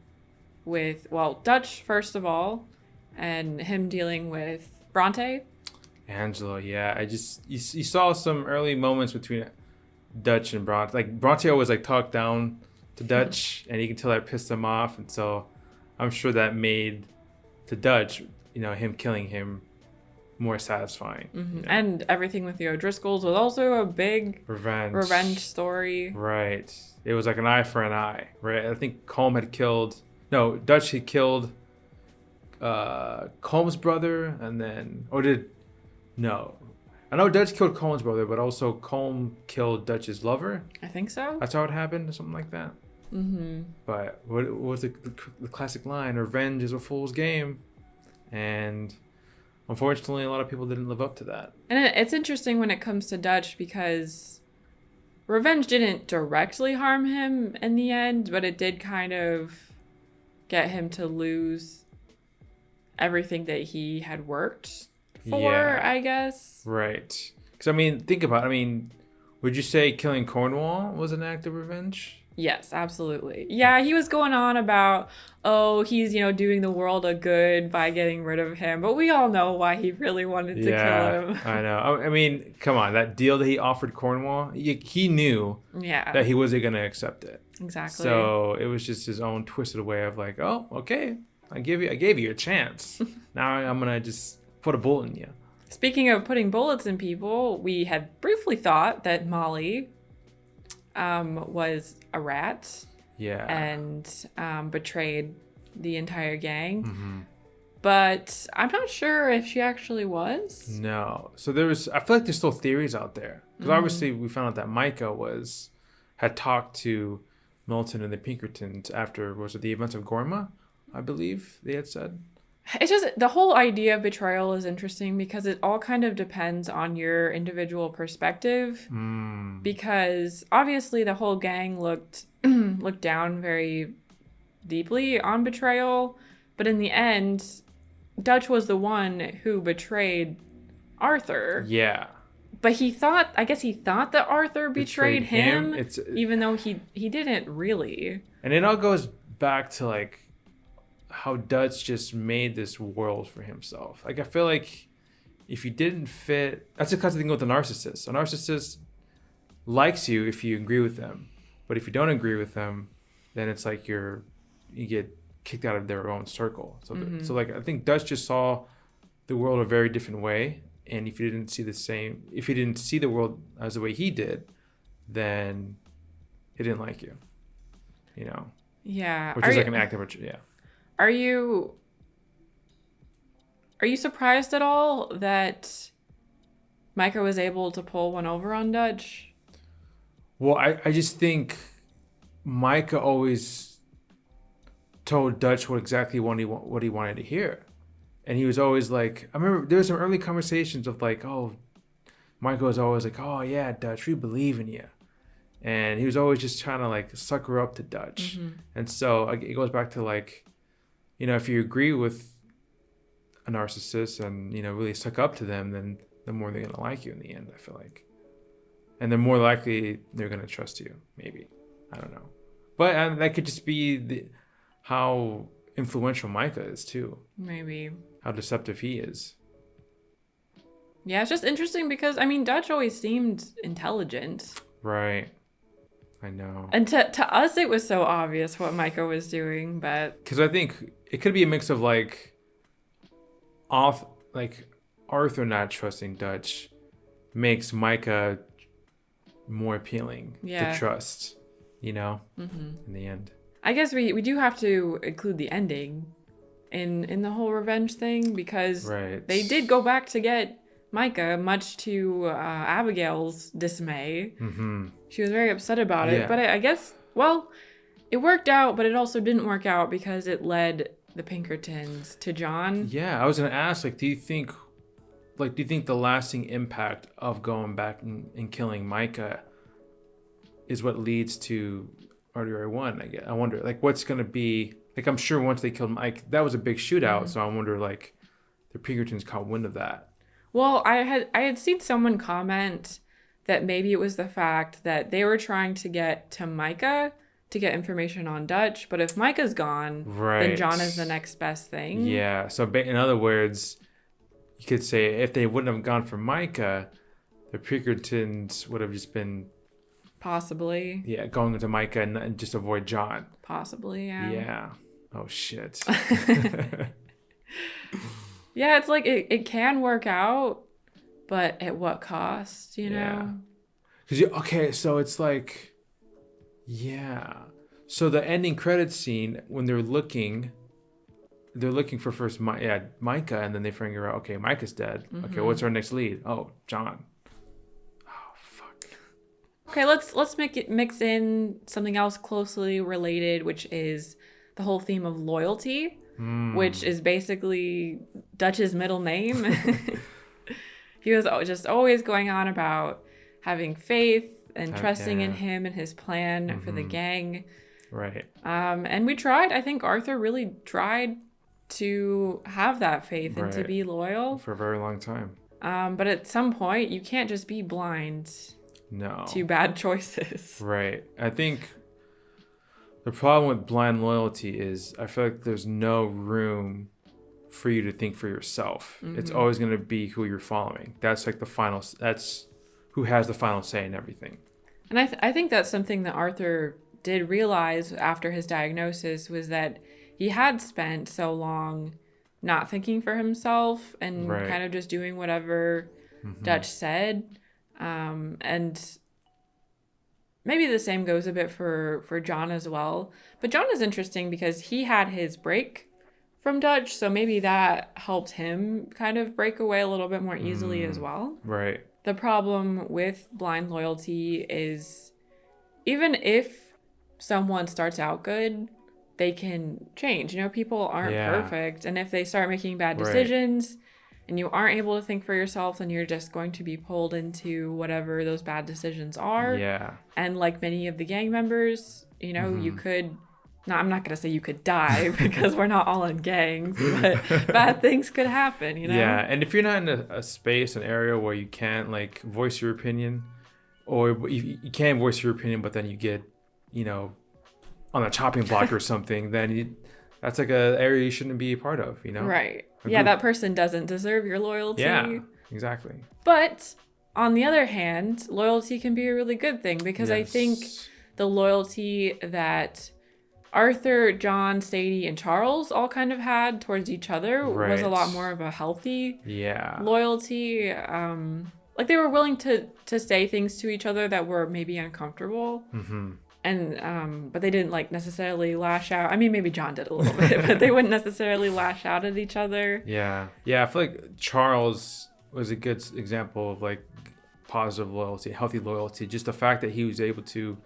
with, Dutch first of all, and him dealing with Bronte. Angelo, yeah. You saw some early moments between Dutch and Bronte. Like, Bronte always like talked down to Dutch, and you can tell that pissed him off, and so I'm sure that made to Dutch, him killing him more satisfying. And everything with the O'Driscolls was also a big revenge story. Right. It was like an eye for an eye, right? I think Dutch had killed Colm's brother, and then no. I know Dutch killed Colm's brother, but also Colm killed Dutch's lover. I think so. That's how it happened, or something like that. But what was the classic line? Revenge is a fool's game. And unfortunately, a lot of people didn't live up to that. And it's interesting when it comes to Dutch because revenge didn't directly harm him in the end, but it did kind of get him to lose everything that he had worked for, I guess. Right. Because, I mean, think about it. I mean, would you say killing Cornwall was an act of revenge? Yes, absolutely. Yeah, he was going on about, he's, doing the world a good by getting rid of him. But we all know why he really wanted to kill him. I know. I mean, come on. That deal that he offered Cornwall, he knew that he wasn't going to accept it. Exactly. So it was just his own twisted way of like, oh, okay, I gave you a chance. Now I'm going to just put a bullet in you. Speaking of putting bullets in people, we had briefly thought that Molly was a rat. Yeah. And betrayed the entire gang. Mm-hmm. But I'm not sure if she actually was. No. So I feel like there's still theories out there. Because obviously we found out that Micah had talked to Milton and the Pinkertons after, was it the events of Guarma, I believe they had said. It's just, the whole idea of betrayal is interesting because it all kind of depends on your individual perspective. Because obviously the whole gang looked down very deeply on betrayal, but in the end, Dutch was the one who betrayed Arthur. Yeah. But I guess he thought that Arthur betrayed him even though he didn't really. And it all goes back to like how Dutch just made this world for himself. Like, I feel like if you didn't fit, that's the kind of thing with a narcissist. A narcissist likes you if you agree with them, but if you don't agree with them, then it's like you get kicked out of their own circle. So, so like I think Dutch just saw the world a very different way, and if you didn't see the world as the way he did, then he didn't like you. Yeah. Which is like an act of yeah. Are you surprised at all that Micah was able to pull one over on Dutch? Well, I just think Micah always told Dutch what he wanted to hear. And he was always like, I remember there were some early conversations of like, oh, Micah was always like, oh yeah, Dutch, we believe in you. And he was always just trying to like sucker up to Dutch. And so it goes back to like, if you agree with a narcissist and, really suck up to them, then the more they're going to like you in the end, I feel like. And the more likely they're going to trust you, maybe. I don't know. But that could just be how influential Micah is, too. Maybe. How deceptive he is. Yeah, it's just interesting because, Dutch always seemed intelligent. Right. I know. And to us, it was so obvious what Micah was doing, but... Because I think it could be a mix of, like Arthur not trusting Dutch makes Micah more appealing to trust, in the end. I guess we do have to include the ending in the whole revenge thing because they did go back to get Micah, much to Abigail's dismay. She was very upset about it. But I guess, it worked out, but it also didn't work out because it led the Pinkertons to John. Yeah, I was going to ask, do you think the lasting impact of going back and killing Micah is what leads to RDR1? I wonder, what's going to be... I'm sure once they killed Mike, that was a big shootout, so I wonder, the Pinkertons caught wind of that. Well, I had seen someone comment that maybe it was the fact that they were trying to get to Micah to get information on Dutch, but if Micah's gone, then John is the next best thing. Yeah, so in other words, you could say if they wouldn't have gone for Micah, the Pinkertons would have just been... Possibly. Yeah, going into Micah and just avoid John. Possibly, yeah. Yeah. Oh, shit. Yeah, it's like it can work out, but at what cost, know? So it's like... Yeah. So the ending credits scene, when they're looking for first Micah, and then they figure out, okay, Micah's dead. Okay, what's our next lead? Oh, John. Oh, fuck. Okay, let's mix in something else closely related, which is the whole theme of loyalty, which is basically Dutch's middle name. He was just always going on about having faith and trusting in him and his plan for the gang. Right. And we tried. I think Arthur really tried to have that faith and to be loyal for a very long time. But at some point, you can't just be blind to bad choices. Right. I think the problem with blind loyalty is I feel like there's no room for you to think for yourself. It's always going to be who you're following. That's like that's who has the final say in everything. And I think that's something that Arthur did realize after his diagnosis, was that he had spent so long not thinking for himself and kind of just doing whatever Dutch said. And maybe the same goes a bit for John as well. But John is interesting because he had his break from Dutch, so maybe that helped him kind of break away a little bit more easily as well. Right. The problem with blind loyalty is even if someone starts out good, they can change. You know, people aren't perfect. And if they start making bad decisions and you aren't able to think for yourself, then you're just going to be pulled into whatever those bad decisions are. Yeah. And like many of the gang members, you know, you could... No, I'm not going to say you could die because we're not all in gangs, but bad things could happen, you know? Yeah, and if you're not in a space, an area where you can't, like, voice your opinion, or you can voice your opinion, but then you get, you know, on a chopping block or something, then that's like an area you shouldn't be a part of, you know? Right. Yeah, that person doesn't deserve your loyalty. Yeah, exactly. But on the other hand, loyalty can be a really good thing because I think the loyalty that Arthur, John, Shady, and Charles all kind of had towards each other was a lot more of a healthy loyalty. Like they were willing to say things to each other that were maybe uncomfortable. And but they didn't like necessarily lash out. I mean, maybe John did a little bit, but they wouldn't necessarily lash out at each other. Yeah. I feel like Charles was a good example of like positive loyalty, healthy loyalty. Just the fact that he was able to,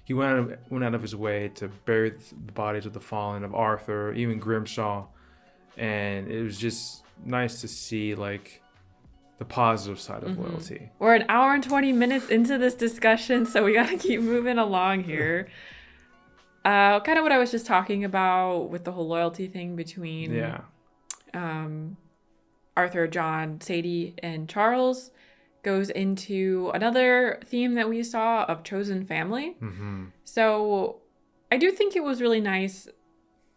he went out of his way to bury the bodies of the fallen, of Arthur, even Grimshaw, and it was just nice to see like the positive side of loyalty. We're an hour and 20 minutes into this discussion, so we got to keep moving along here. Kind of what I was just talking about with the whole loyalty thing between Arthur, John, Shady, and Charles goes into another theme that we saw of chosen family. So I do think it was really nice,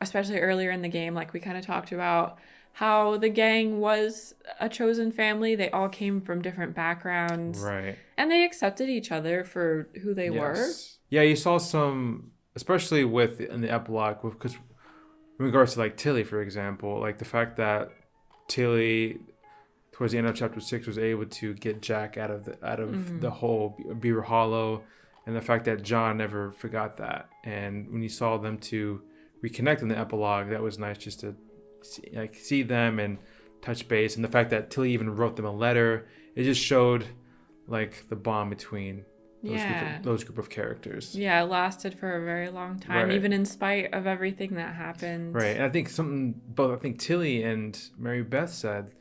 especially earlier in the game, like we kind of talked about, how the gang was a chosen family. They all came from different backgrounds. Right. And they accepted each other for who they were. Yeah, you saw some, especially in the epilogue, because in regards to like Tilly, for example, like the fact that Tilly towards the end of chapter 6 was able to get Jack out of the whole Beaver Hollow, and the fact that John never forgot that. And when you saw them to reconnect in the epilogue, that was nice just to see them and touch base. And the fact that Tilly even wrote them a letter, it just showed like the bond between those group of characters. Yeah, it lasted for a very long time, even in spite of everything that happened. Right. And I think Tilly and Mary Beth said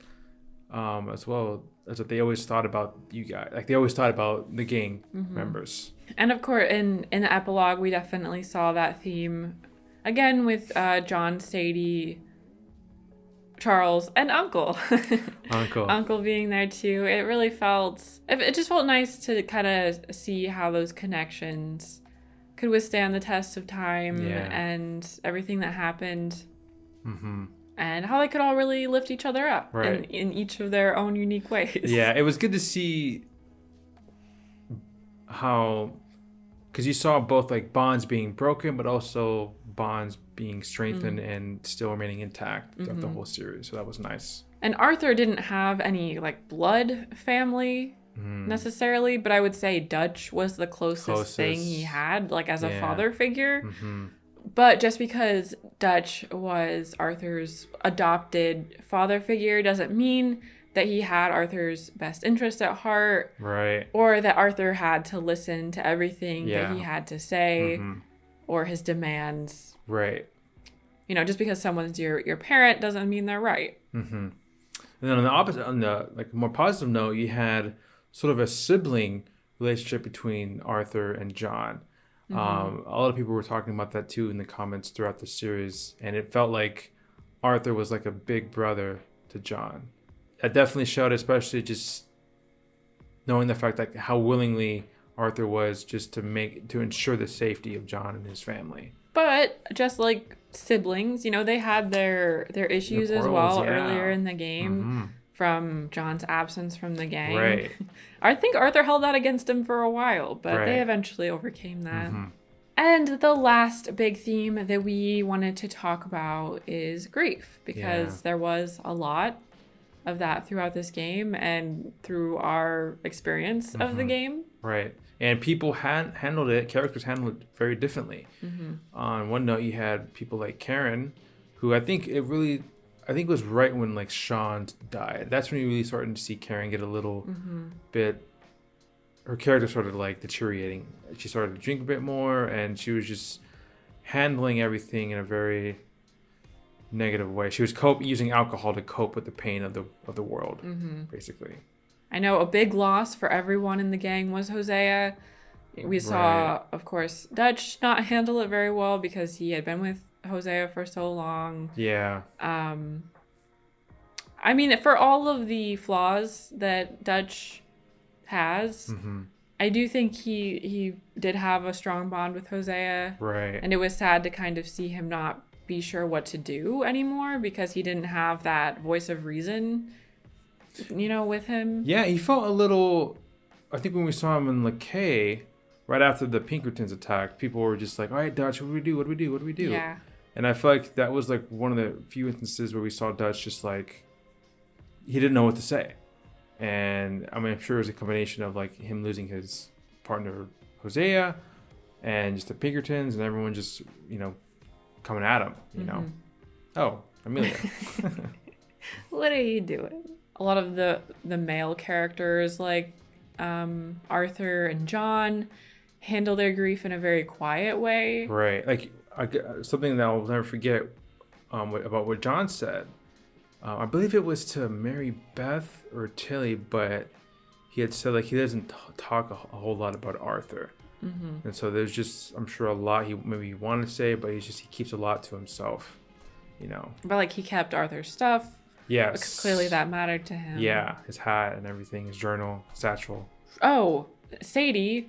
as well, as that they always thought about you guys. Like they always thought about the gang members. And of course, in the epilogue, we definitely saw that theme again with John, Shady, Charles, and Uncle. Uncle being there too. It really it just felt nice to kind of see how those connections could withstand the test of time and everything that happened. And how they could all really lift each other up in each of their own unique ways. Yeah, it was good to see how, because you saw both like bonds being broken, but also bonds being strengthened and still remaining intact throughout the whole series. So that was nice. And Arthur didn't have any like blood family necessarily, but I would say Dutch was the closest thing he had, like as a father figure. But just because Dutch was Arthur's adopted father figure doesn't mean that he had Arthur's best interest at heart. Right. Or that Arthur had to listen to everything that he had to say or his demands. Right. You know, just because someone's your parent doesn't mean they're right. And then on the opposite, on the like more positive note, you had sort of a sibling relationship between Arthur and John. A lot of people were talking about that too in the comments throughout the series, and it felt like Arthur was like a big brother to John. That definitely showed, especially just knowing the fact that how willingly Arthur was just to ensure the safety of John and his family. But just like siblings, they had their issues as well earlier in the game from John's absence from the gang. Right. I think Arthur held that against him for a while, but they eventually overcame that. And the last big theme that we wanted to talk about is grief, because there was a lot of that throughout this game and through our experience of the game. Right. And people characters handled it very differently. On one note, you had people like Karen, who I think it was right when like Sean died. That's when you really started to see Karen get a little bit, her character started like deteriorating. She started to drink a bit more, and she was just handling everything in a very negative way. She was using alcohol to cope with the pain of the world, basically. I know a big loss for everyone in the gang was Hosea. We saw, of course, Dutch not handle it very well because he had been with Hosea for so long. Yeah. I mean, for all of the flaws that Dutch has, I do think he did have a strong bond with Hosea. Right. And it was sad to kind of see him not be sure what to do anymore because he didn't have that voice of reason, with him. Yeah, he felt a little, I think when we saw him in Lakay, right after the Pinkertons attacked, people were just like, all right, Dutch, what do we do? What do we do? What do we do? Yeah. And I feel like that was like one of the few instances where we saw Dutch just like, he didn't know what to say. And I mean, I'm sure it was a combination of like him losing his partner, Hosea, and just the Pinkertons and everyone just, coming at him, Oh, Amelia. What are you doing? A lot of the male characters like Arthur and John handle their grief in a very quiet way. Right. Like something that I'll never forget about what John said. I believe it was to Mary Beth or Tilly, but he had said like he doesn't talk a whole lot about Arthur. And so there's just, I'm sure, a lot he maybe wanted to say, but he keeps a lot to himself, But like he kept Arthur's stuff. Yes. Because clearly that mattered to him. Yeah, his hat and everything, his journal, satchel. Oh, Shady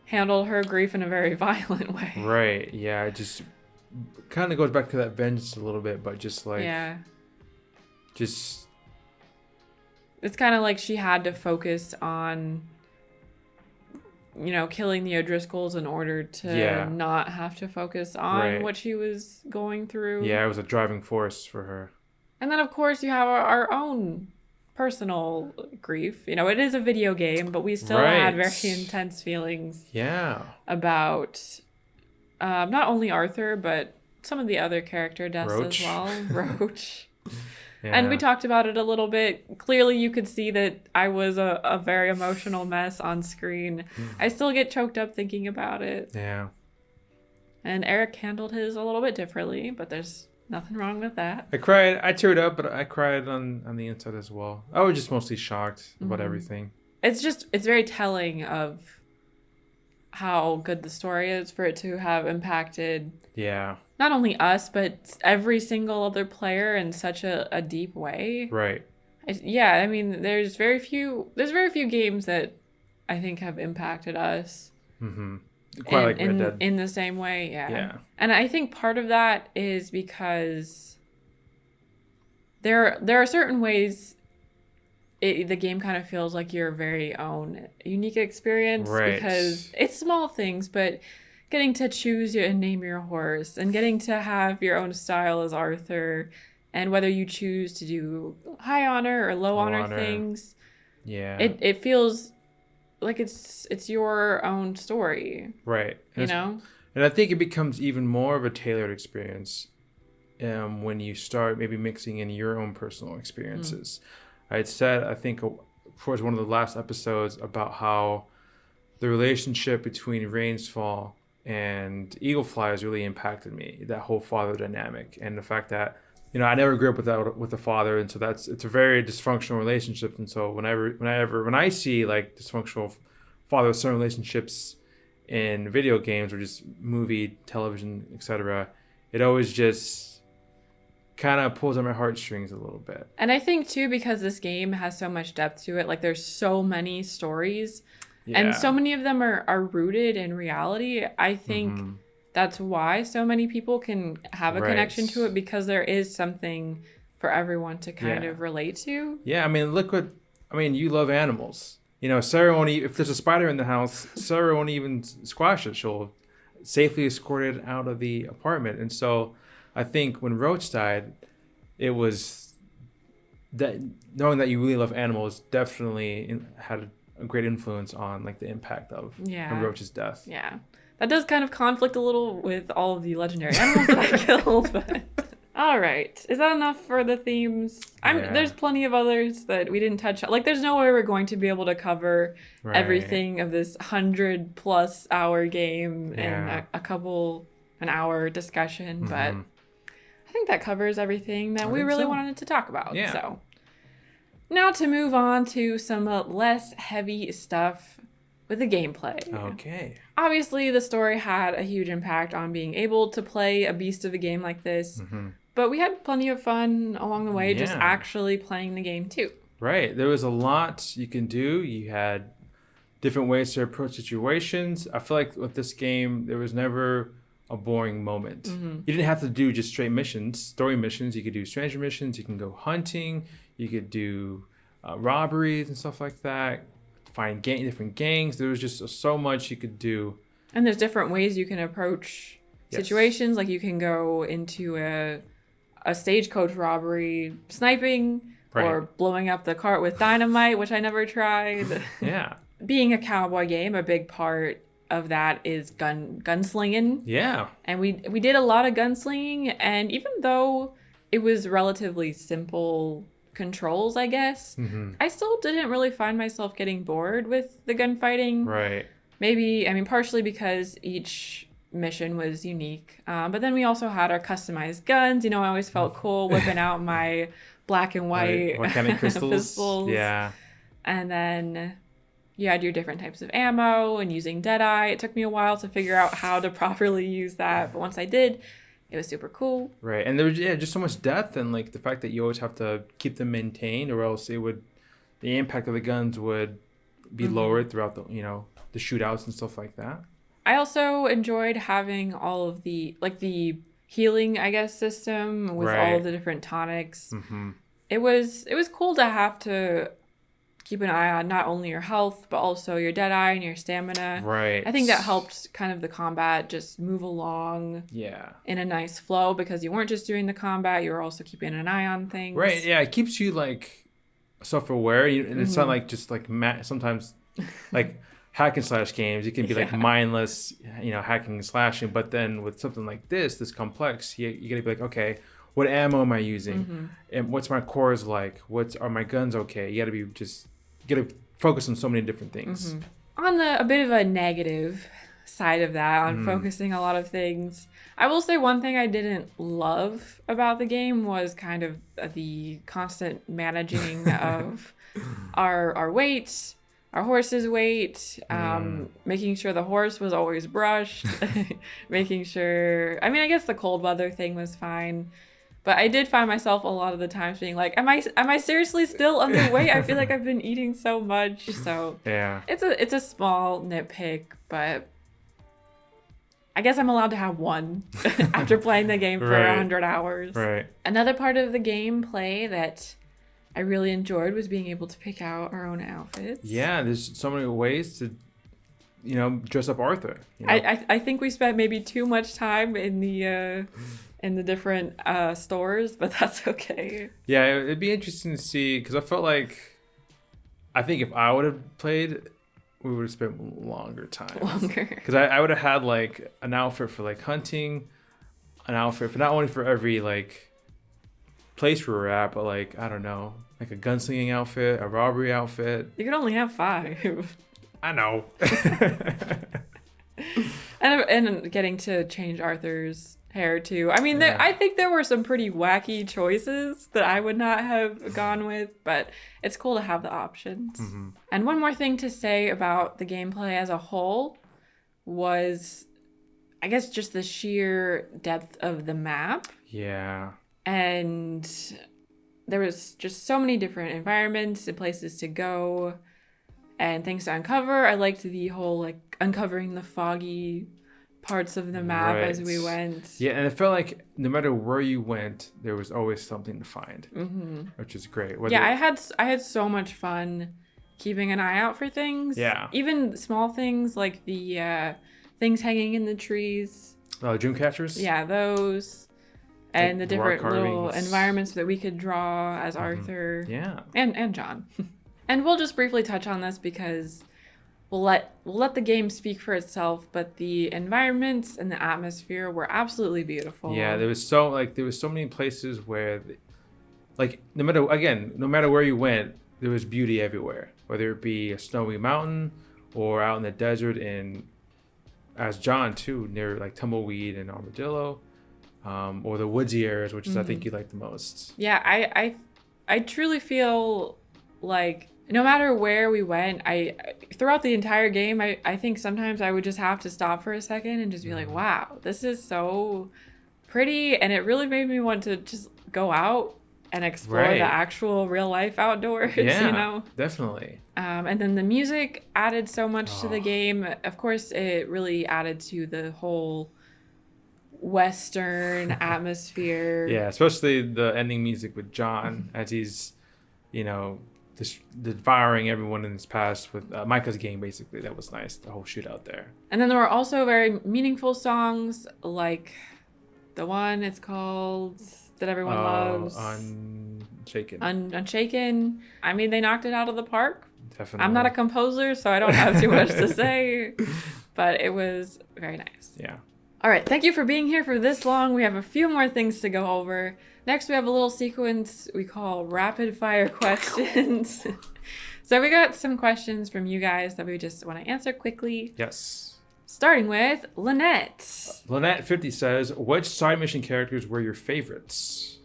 handled her grief in a very violent way. Right, yeah, it just kind of goes back to that vengeance a little bit, but just like... Yeah. Just... It's kind of like she had to focus on... killing the O'Driscolls in order to not have to focus on what she was going through. Yeah, it was a driving force for her. And then, of course, you have our own personal grief. It is a video game, but we still had very intense feelings. Yeah. About not only Arthur, but some of the other character deaths as well. Roach. Yeah. And we talked about it a little bit. Clearly, you could see that I was a very emotional mess on screen. I still get choked up thinking about it. Yeah. And Eric handled his a little bit differently, but there's nothing wrong with that. I cried. I teared up, but I cried on the inside as well. I was just mostly shocked about everything. It's very telling of how good the story is for it to have impacted... Yeah. Not only us, but every single other player in such a deep way. Right. I mean, there's very few games that I think have impacted us. Quite like Red Dead. In the same way, yeah. And I think part of that is because there are certain ways the game kind of feels like your very own unique experience. Right. Because it's small things, but... Getting to choose and name your horse and getting to have your own style as Arthur and whether you choose to do high honor or low honor things. Yeah. It feels like it's your own story. Right. And I think it becomes even more of a tailored experience when you start maybe mixing in your own personal experiences. I had said, I think, towards one of the last episodes about how the relationship between Rainsfall and Eagle Flies really impacted me, that whole father dynamic, and the fact that I never grew up with a father, and so it's a very dysfunctional relationship. And so when I see like dysfunctional follow certain relationships in video games or just movie, television, etc., it always just kind of pulls on my heartstrings a little bit. And I think too, because this game has so much depth to it, like there's so many stories and so many of them are rooted in reality. I think that's why so many people can have a connection to it, because there is something for everyone to kind of relate to. Yeah, I mean, you love animals. You know, Sarah won't if there's a spider in the house, Sarah won't even squash it. She'll safely escort it out of the apartment. And so I think when Roach died, it was that knowing that you really love animals definitely had a great influence on like the impact of Roach's death. Yeah. That does kind of conflict a little with all of the legendary animals that I killed, but all right. Is that enough for the themes? There's plenty of others that we didn't touch on. Like, there's no way we're going to be able to cover everything of this 100+ hour game in an hour discussion, but I think that covers everything that we really wanted to talk about. Yeah. So now to move on to some less heavy stuff with the gameplay. Okay. Obviously, the story had a huge impact on being able to play a beast of a game like this. But we had plenty of fun along the way, just actually playing the game too. Right. There was a lot you can do. You had different ways to approach situations. I feel like with this game, there was never a boring moment. You didn't have to do just straight missions, story missions. You could do stranger missions. You can go hunting. You could do robberies and stuff like that. Find different gangs. There was just so much you could do. And there's different ways you can approach situations. Like you can go into a stagecoach robbery sniping or blowing up the cart with dynamite, which I never tried. Yeah. Being a cowboy game, a big part of that is gunslinging. Yeah. And we did a lot of gunslinging, and even though it was relatively simple controls, I guess, I still didn't really find myself getting bored with the gunfighting. Right. Maybe, I mean, partially because each mission was unique. But then we also had our customized guns. You know, I always felt cool whipping out my black and white volcanic crystals. pistols. Yeah. And then you had your different types of ammo and using Deadeye. It took me a while to figure out how to properly use that. But once I did, it was super cool. Right. And there was just so much depth, and like the fact that you always have to keep them maintained, or else the impact of the guns would be lowered throughout the shootouts and stuff like that. I also enjoyed having all of the healing, I guess, system with all of the different tonics. It was cool to have to keep an eye on not only your health, but also your Deadeye and your stamina. Right. I think that helped kind of the combat just move along in a nice flow, because you weren't just doing the combat, you were also keeping an eye on things. Right, yeah. It keeps you, like, self-aware. And it's not like just, like, sometimes, like, hack and slash games, it can be, like, mindless, hacking and slashing. But then with something like this complex, you got to be like, okay, what ammo am I using? And what's my cores like? Are my guns okay? You got to focus on so many different things. On a bit of a negative side of that, on focusing a lot of things, I will say one thing I didn't love about the game was kind of the constant managing of our weight, our horse's weight, making sure the horse was always brushed, making sure, I mean, I guess the cold weather thing was fine. But I did find myself a lot of the times being like, am I seriously still underweight? I feel like I've been eating so much. So it's a small nitpick, but I guess I'm allowed to have one after playing the game for 100 hours. Right. Another part of the gameplay that I really enjoyed was being able to pick out our own outfits. Yeah, there's so many ways to, dress up Arthur. I think we spent maybe too much time in the different stores, but that's okay. Yeah, it'd be interesting to see, because I think if I would have played, we would have spent longer time. Because I would have had like an outfit for like hunting, an outfit for not only for every like place we were at, but like, I don't know, like a gunslinging outfit, a robbery outfit. You could only have 5. I know. And getting to change Arthur's hair too. I mean, I think there were some pretty wacky choices that I would not have gone with, but it's cool to have the options. Mm-hmm. And one more thing to say about the gameplay as a whole was, I guess, just the sheer depth of the map. Yeah. And there was just so many different environments and places to go and things to uncover. I liked the whole, like, uncovering the foggy parts of the map as we went. Yeah, and it felt like no matter where you went, there was always something to find, which is great. I had so much fun keeping an eye out for things. Yeah. Even small things like the things hanging in the trees. Dream catchers? Yeah, those. And like the different little carvings. Environments that we could draw as Arthur. Yeah. And John. And we'll just briefly touch on this because we'll let the game speak for itself, but the environments and the atmosphere were absolutely beautiful. Yeah, there was so many places where, like, no matter where you went, there was beauty everywhere. Whether it be a snowy mountain or out in the desert, and as John too, near like Tumbleweed and Armadillo, or the woodsy areas, which is I think you like the most. Yeah, I truly feel like no matter where we went, throughout the entire game, I think sometimes I would just have to stop for a second and just be like, wow, this is so pretty. And it really made me want to just go out and explore the actual real life outdoors, yeah, you know? Definitely. And then the music added so much to the game. Of course, it really added to the whole Western atmosphere. Yeah, especially the ending music with John as he's, devouring everyone in his past with Micah's game, basically. That was nice, the whole shootout there. And then there were also very meaningful songs, like the one it's called that everyone loves. Unshaken. Unshaken. I mean, they knocked it out of the park. Definitely. I'm not a composer, so I don't have too much to say, but it was very nice. Yeah. All right, thank you for being here for this long. We have a few more things to go over. Next, we have a little sequence we call rapid fire questions. So we got some questions from you guys that we just want to answer quickly. Yes. Starting with Lynette. Lynette50 says, which side mission characters were your favorites?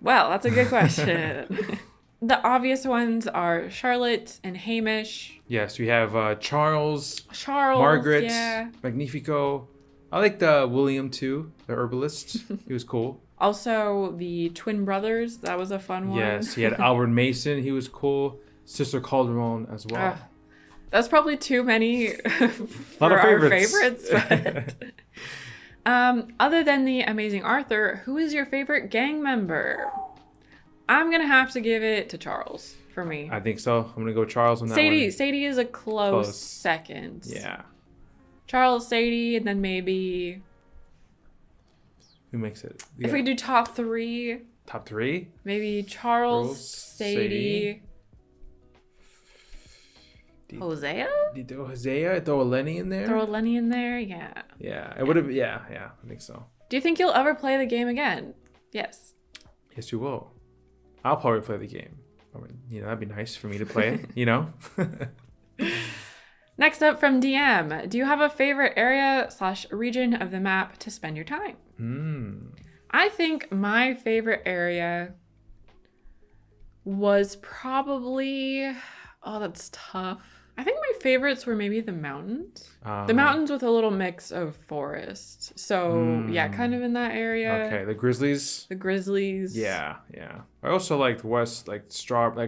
Well, that's a good question. The obvious ones are Charlotte and Hamish. Yes, we have Charles, Margaret, yeah. Magnifico. I like the William too, the herbalist. He was cool. Also, the twin brothers. That was a fun one. Yes, he had Albert Mason. He was cool. Sister Calderon as well. That's probably too many for our favorites. But other than the amazing Arthur, who is your favorite gang member? I'm going to have to give it to Charles for me. I think so. I'm going to go Charles on that one. Sadie is a close second. Yeah. Charles, Sadie, and then maybe... Who makes it? If we do top three. Top three? Maybe Charles, Sadie. Hosea? Hosea? Throw a Lenny in there? Throw a Lenny in there? Yeah. Yeah. It would have... Yeah. I think so. Do you think you'll ever play the game again? Yes. Yes, you will. I'll probably play the game. I mean, that'd be nice for me to play it, Next up from DM, do you have a favorite area/region of the map to spend your time? I think my favorite area was probably... Oh, that's tough. I think my favorites were maybe the mountains. The mountains with a little mix of forest. So, yeah, kind of in that area. Okay, the Grizzlies. Yeah. I also liked West, like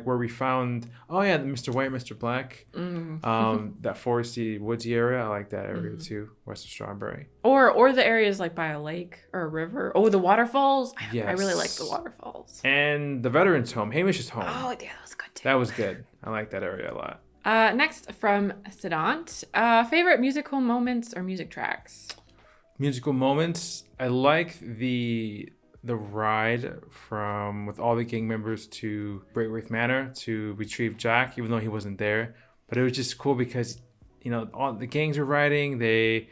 where we found, the Mr. White, Mr. Black. That foresty, woodsy area. I like that area too, west of Strawberry. Or the areas like by a lake or a river. Oh, the waterfalls. Yes. I really like the waterfalls. And the veterans' home, Hamish's home. Oh, yeah, that was good too. That was good. I like that area a lot. Next from Siddhant, favorite musical moments or music tracks? Musical moments. I like the ride from with all the gang members to Braithwaite Manor to retrieve Jack, even though he wasn't there. But it was just cool because all the gangs were riding. They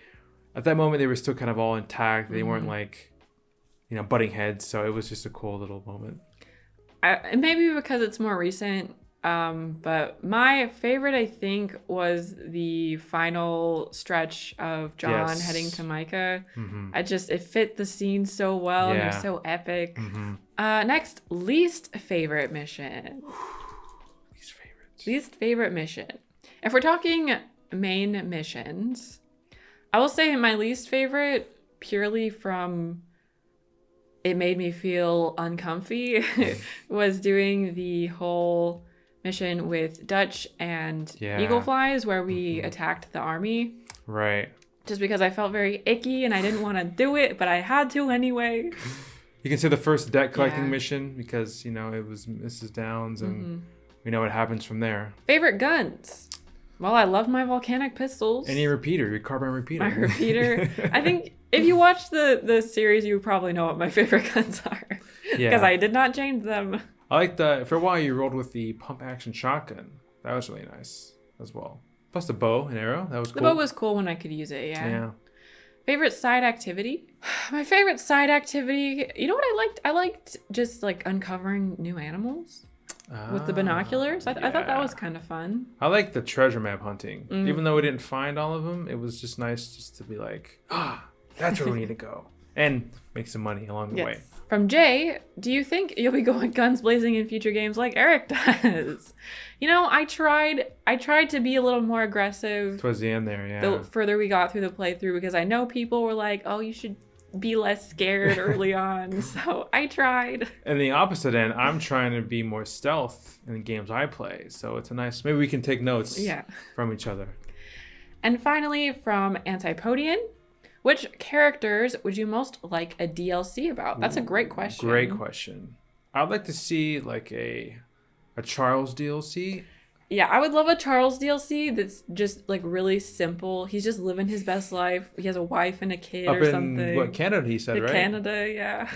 at that moment they were still kind of all intact. They weren't like butting heads. So it was just a cool little moment. Maybe because it's more recent. But my favorite, I think, was the final stretch of John heading to Micah. It fit the scene so well. And it was so epic. Next, least favorite mission. Least favorite mission. If we're talking main missions, I will say my least favorite, purely from it made me feel uncomfy, was doing the whole mission with Dutch and Eagle Flies, where we attacked the army. Right. Just because I felt very icky and I didn't want to do it, but I had to anyway. You can say the first deck collecting mission, because, it was Mrs. Downs, and we know what happens from there. Favorite guns? Well, I love my volcanic pistols. Any repeater, your carbine repeater. My repeater. I think if you watch the series, you probably know what my favorite guns are. Because I did not change them. I like for a while you rolled with the pump action shotgun. That was really nice as well. Plus the bow and arrow. That was cool. The bow was cool when I could use it, yeah. Favorite side activity? My favorite side activity, you know what I liked? I liked just like uncovering new animals. With the binoculars. I thought that was kind of fun. I like the treasure map hunting. Even though we didn't find all of them, it was just nice just to be like, that's where we need to go. And make some money along the way. From Jay, do you think you'll be going guns blazing in future games like Eric does? I tried to be a little more aggressive. Towards the end there, The further we got through the playthrough, because I know people were like, oh, you should be less scared early on, so I tried. And the opposite end, I'm trying to be more stealth in the games I play, so it's a nice, maybe we can take notes from each other. And finally, from Antipodian, which characters would you most like a DLC about? That's a great question. Great question. I'd like to see like a Charles DLC. Yeah, I would love a Charles DLC that's just like really simple. He's just living his best life. He has a wife and a kid or something. What, Canada, he said, right? Canada, yeah.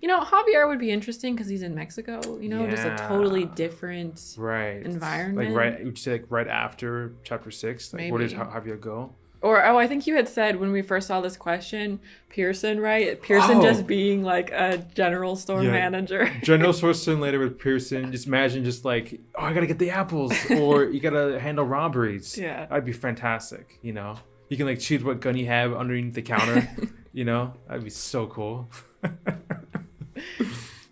Javier would be interesting because he's in Mexico, just a totally different environment. Would you say right after chapter 6? Like, where does Javier go? Or, I think you had said when we first saw this question, Pearson, right? Pearson just being like a general store manager. General store simulator with Pearson. Just imagine just like, I got to get the apples. Or you got to handle robberies. Yeah. That'd be fantastic, You can like choose what gun you have underneath the counter. That'd be so cool.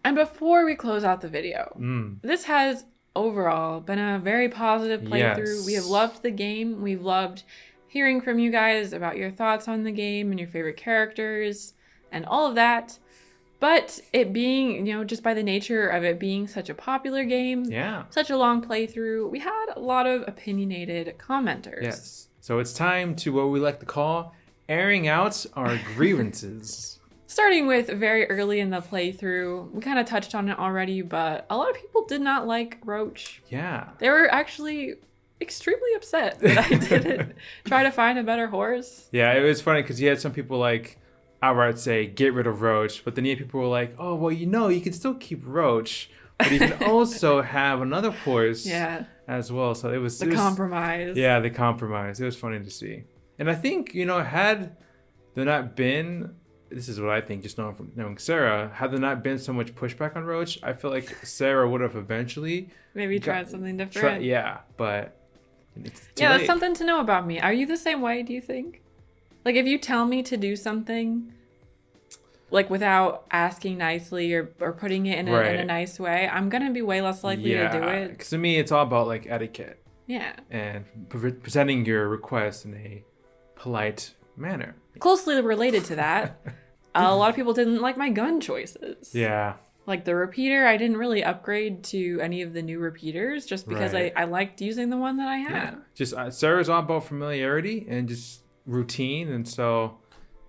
And before we close out the video, this has overall been a very positive playthrough. Yes. We have loved the game. We've loved hearing from you guys about your thoughts on the game and your favorite characters and all of that. But it being, just by the nature of it being such a popular game, such a long playthrough, we had a lot of opinionated commenters. Yes. So it's time to what we like to call airing out our grievances. Starting with very early in the playthrough, we kind of touched on it already, but a lot of people did not like Roach. Yeah. They were actually extremely upset that I didn't try to find a better horse. Yeah, it was funny because you had some people like outright say get rid of Roach, but then you had people were like, oh well, you can still keep Roach, but you can also have another horse as well. So it was compromise. Yeah, the compromise. It was funny to see. And I think, had there not been, this is what I think, just knowing Sarah, had there not been so much pushback on Roach, I feel like Sarah would have eventually tried something different. But it's too late. That's something to know about me. Are you the same way, do you think? Like, if you tell me to do something, like, without asking nicely or putting it in a nice way, I'm going to be way less likely to do it. Because to me, it's all about, like, etiquette. Yeah. And presenting your request in a polite manner. Closely related to that, a lot of people didn't like my gun choices. Yeah. Like the repeater, I didn't really upgrade to any of the new repeaters just because I liked using the one that I had. Yeah. Just Sarah's all about familiarity and just routine, and so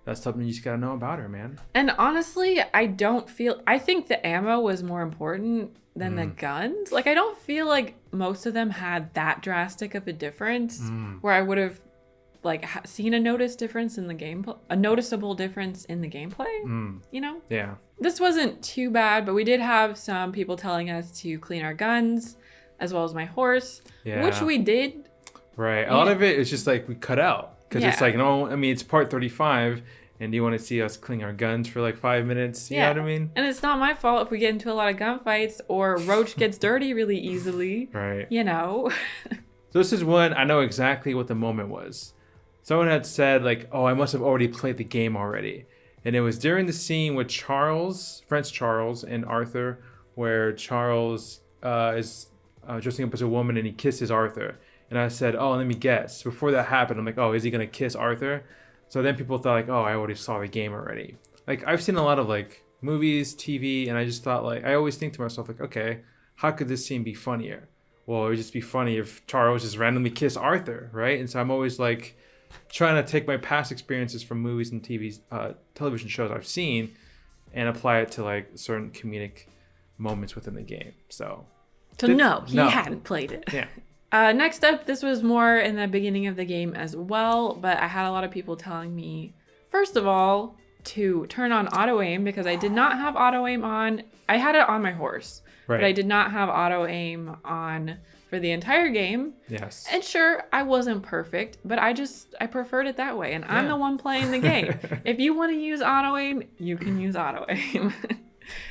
that's something you just gotta know about her, man. And honestly, I think the ammo was more important than the guns. Like, I don't feel like most of them had that drastic of a difference where I would have like seen a noticeable difference in the gameplay. Yeah. This wasn't too bad, but we did have some people telling us to clean our guns as well as my horse, which we did. Right. A lot of it is just like we cut out because it's like, no, I mean, it's part 35 And you want to see us clean our guns for like 5 minutes? You know what I mean? And it's not my fault if we get into a lot of gunfights or Roach gets dirty really easily. Right. You know? So this is one, I know exactly what the moment was. Someone had said like, oh, I must have already played the game already. And it was during the scene with Prince Charles and Arthur, where Charles is dressing up as a woman and he kisses Arthur. And I said, oh, let me guess. Before that happened, I'm like, oh, is he going to kiss Arthur? So then people thought like, oh, I already saw the game already. Like I've seen a lot of like movies, TV, and I just thought like, I always think to myself like, okay, how could this scene be funnier? Well, it would just be funny if Charles just randomly kissed Arthur, right? And so I'm always like trying to take my past experiences from movies and television shows I've seen and apply it to like certain comedic moments within the game. So no, he hadn't played it. Yeah. Next up, this was more in the beginning of the game as well, but I had a lot of people telling me, first of all, to turn on auto aim because I did not have auto aim on. I had it on my horse, but I did not have auto aim on for the entire game. Yes. And sure, I wasn't perfect, but I preferred it that way, and I'm the one playing the game. If you want to use auto aim, you can use auto aim.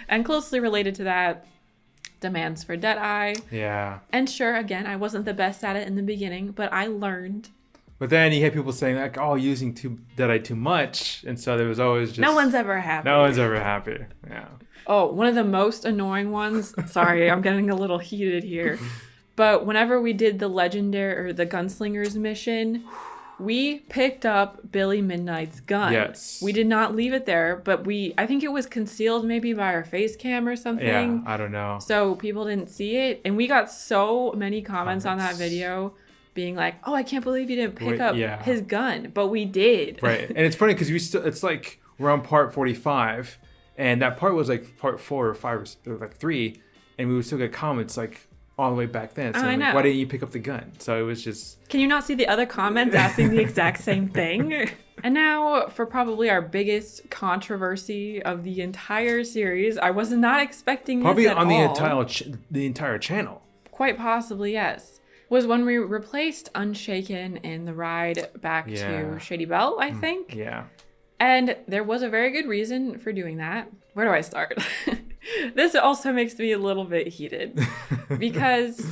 And closely related to that, demands for Deadeye. Yeah. And sure, again, I wasn't the best at it in the beginning, but I learned. But then you had people saying like, oh, using Deadeye too much. And so there was always just... No one's ever happy. No one's ever happy. Yeah. Oh, one of the most annoying ones. Sorry, I'm getting a little heated here. But whenever we did the legendary or the gunslingers mission, we picked up Billy Midnight's gun. Yes. We did not leave it there, but I think it was concealed maybe by our face cam or something. Yeah, I don't know. So people didn't see it. And we got so many comments on that video being like, oh, I can't believe you didn't pick up his gun. But we did. Right. And it's funny because it's like we're on part 45 and that part was like part 4 or 5 or like 3. And we would still get comments like, all the way back then. So I know. Like, why didn't you pick up the gun? So it was just... Can you not see the other comments asking the exact same thing? And now for probably our biggest controversy of the entire series. I was not expecting probably this at on all. the entire channel. Quite possibly, yes. Was when we replaced Unshaken in the ride back to Shady Belle, I think. Yeah. And there was a very good reason for doing that. Where do I start? This also makes me a little bit heated because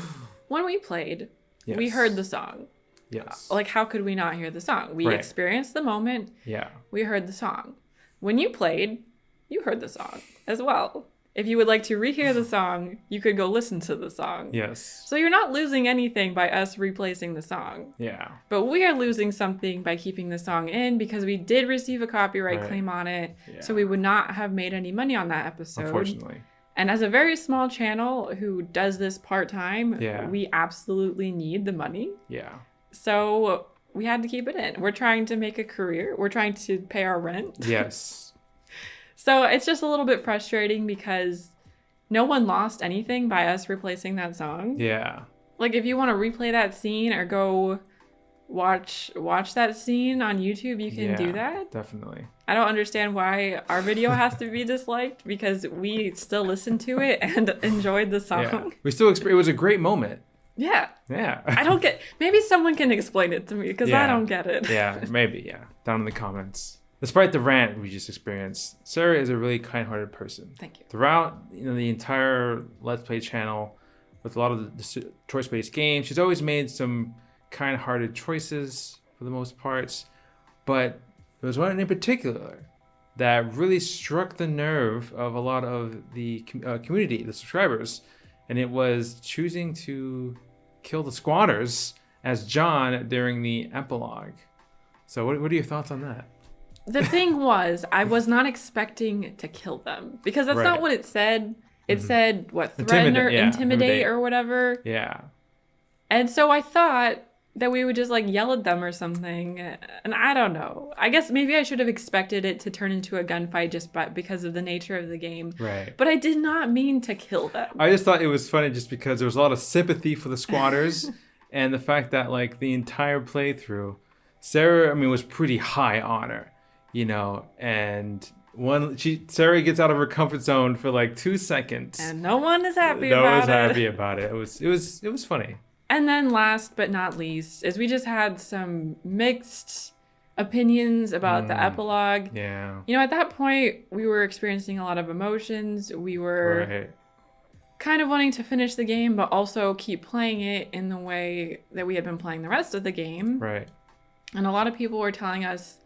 when we played, we heard the song. Yes. Like, how could we not hear the song? We experienced the moment. Yeah. We heard the song. When you played, you heard the song as well. If you would like to rehear the song, you could go listen to the song. Yes. So you're not losing anything by us replacing the song. Yeah. But we are losing something by keeping the song in because we did receive a copyright claim on it. Yeah. So we would not have made any money on that episode. Unfortunately. And as a very small channel who does this part-time, we absolutely need the money. Yeah. So we had to keep it in. We're trying to make a career. We're trying to pay our rent. Yes. So it's just a little bit frustrating because no one lost anything by us replacing that song. Yeah. Like if you want to replay that scene or go watch that scene on YouTube, you can do that. Definitely. I don't understand why our video has to be disliked because we still listened to it and enjoyed the song. Yeah. We still it was a great moment. Yeah. Yeah. I don't get... Maybe someone can explain it to me because I don't get it. Yeah, maybe, yeah. Down in the comments. Despite the rant we just experienced, Sarah is a really kind-hearted person. Thank you. Throughout the entire Let's Play channel, with a lot of the choice-based games, she's always made some kind-hearted choices for the most parts. But there was one in particular that really struck the nerve of a lot of the community, the subscribers, and it was choosing to kill the squatters as John during the epilogue. So what are your thoughts on that? The thing was, I was not expecting to kill them because that's not what it said. It said, what, threaten or intimidate or whatever. Yeah. And so I thought that we would just like yell at them or something. And I don't know. I guess maybe I should have expected it to turn into a gunfight just because of the nature of the game. Right. But I did not mean to kill them. I just thought it was funny just because there was a lot of sympathy for the squatters and the fact that like the entire playthrough, Sarah, was pretty high on her. And Sarah gets out of her comfort zone for like 2 seconds, and no one is happy about it. No one's happy about it. It was funny. And then last but not least is we just had some mixed opinions about the epilogue. Yeah. You know, at that point, we were experiencing a lot of emotions. We were kind of wanting to finish the game, but also keep playing it in the way that we had been playing the rest of the game. Right. And a lot of people were telling us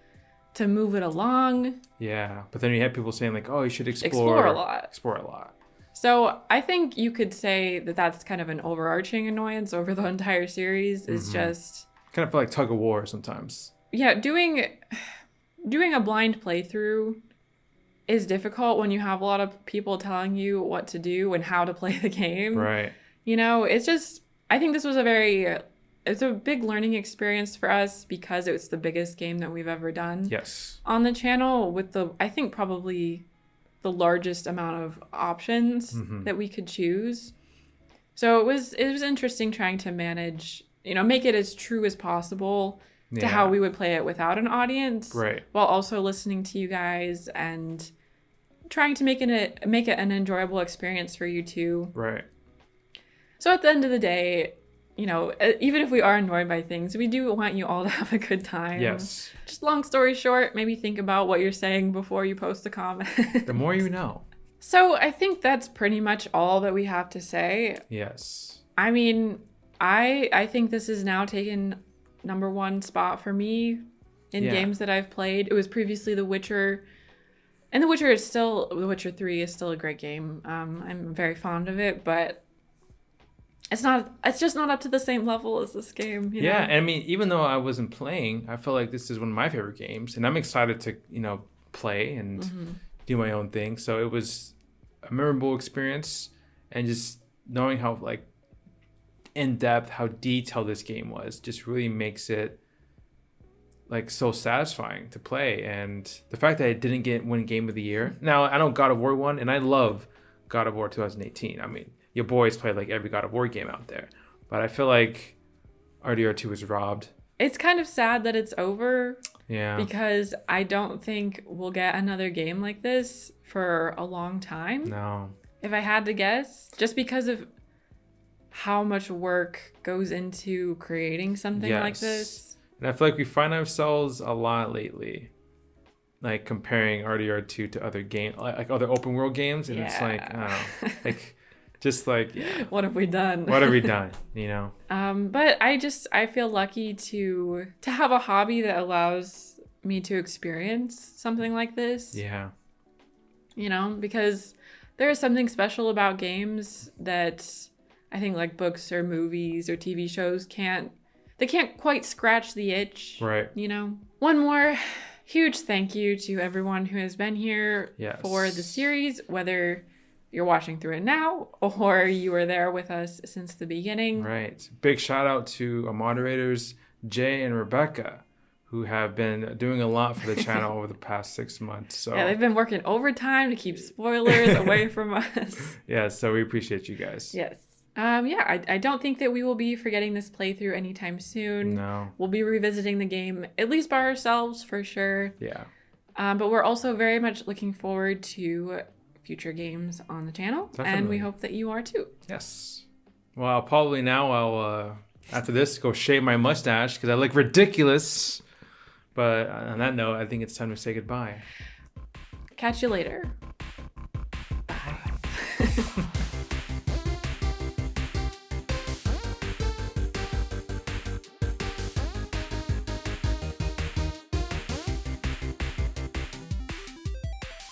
to move it along. Yeah. But then you had people saying, like, oh, you should explore a lot. Explore a lot. So I think you could say that that's kind of an overarching annoyance over the entire series. Is just kind of feel like tug of war sometimes. Yeah, doing a blind playthrough is difficult when you have a lot of people telling you what to do and how to play the game. Right. You know, it's just, I think this was it's a big learning experience for us because it's the biggest game that we've ever done. Yes. On the channel with I think probably the largest amount of options that we could choose. So it was interesting trying to manage, you know, make it as true as possible to how we would play it without an audience. Right. While also listening to you guys and trying to make it an enjoyable experience for you too. Right. So at the end of the day, you know, even if we are annoyed by things, we do want you all to have a good time. Yes. Just long story short, maybe think about what you're saying before you post a comment. The more you know. So I think that's pretty much all that we have to say. Yes. I mean, I think this is now taken number 1 spot for me in games that I've played. It was previously The Witcher. And The Witcher 3 is still a great game. I'm very fond of it, but it's just not up to the same level as this game. You know? And I mean, even though I wasn't playing, I feel like this is one of my favorite games, and I'm excited to, you know, play and do my own thing. So it was a memorable experience, and just knowing how like in depth, how detailed this game was, just really makes it like so satisfying to play. And the fact that it didn't win Game of the Year. Now I know God of War won, and I love God of War 2018. I mean, your boys played like every God of War game out there, but I feel like RDR2 was robbed. It's kind of sad that it's over. Yeah. Because I don't think we'll get another game like this for a long time. No. If I had to guess, just because of how much work goes into creating something like this. And I feel like we find ourselves a lot lately, like comparing RDR2 to other like other open world games, and it's like, I don't know, like just like, what have we done? What have we done? You know. But I feel lucky to have a hobby that allows me to experience something like this. Yeah. You know, because there is something special about games that I think like books or movies or TV shows can't quite scratch the itch. Right. You know. One more huge thank you to everyone who has been here for the series, whether you're watching through it now or you were there with us since the beginning. Right. Big shout out to our moderators, Jay and Rebecca, who have been doing a lot for the channel over the past 6 months. So yeah, they've been working overtime to keep spoilers away from us. Yeah, so we appreciate you guys. Yes. I don't think that we will be forgetting this playthrough anytime soon. No. We'll be revisiting the game, at least by ourselves, for sure. Yeah. But we're also very much looking forward to future games on the channel. Definitely. And we hope that you are too. Yes. Well, probably now I'll, after this, go shave my mustache because I look ridiculous. But on that note, I think it's time to say goodbye. Catch you later. Bye.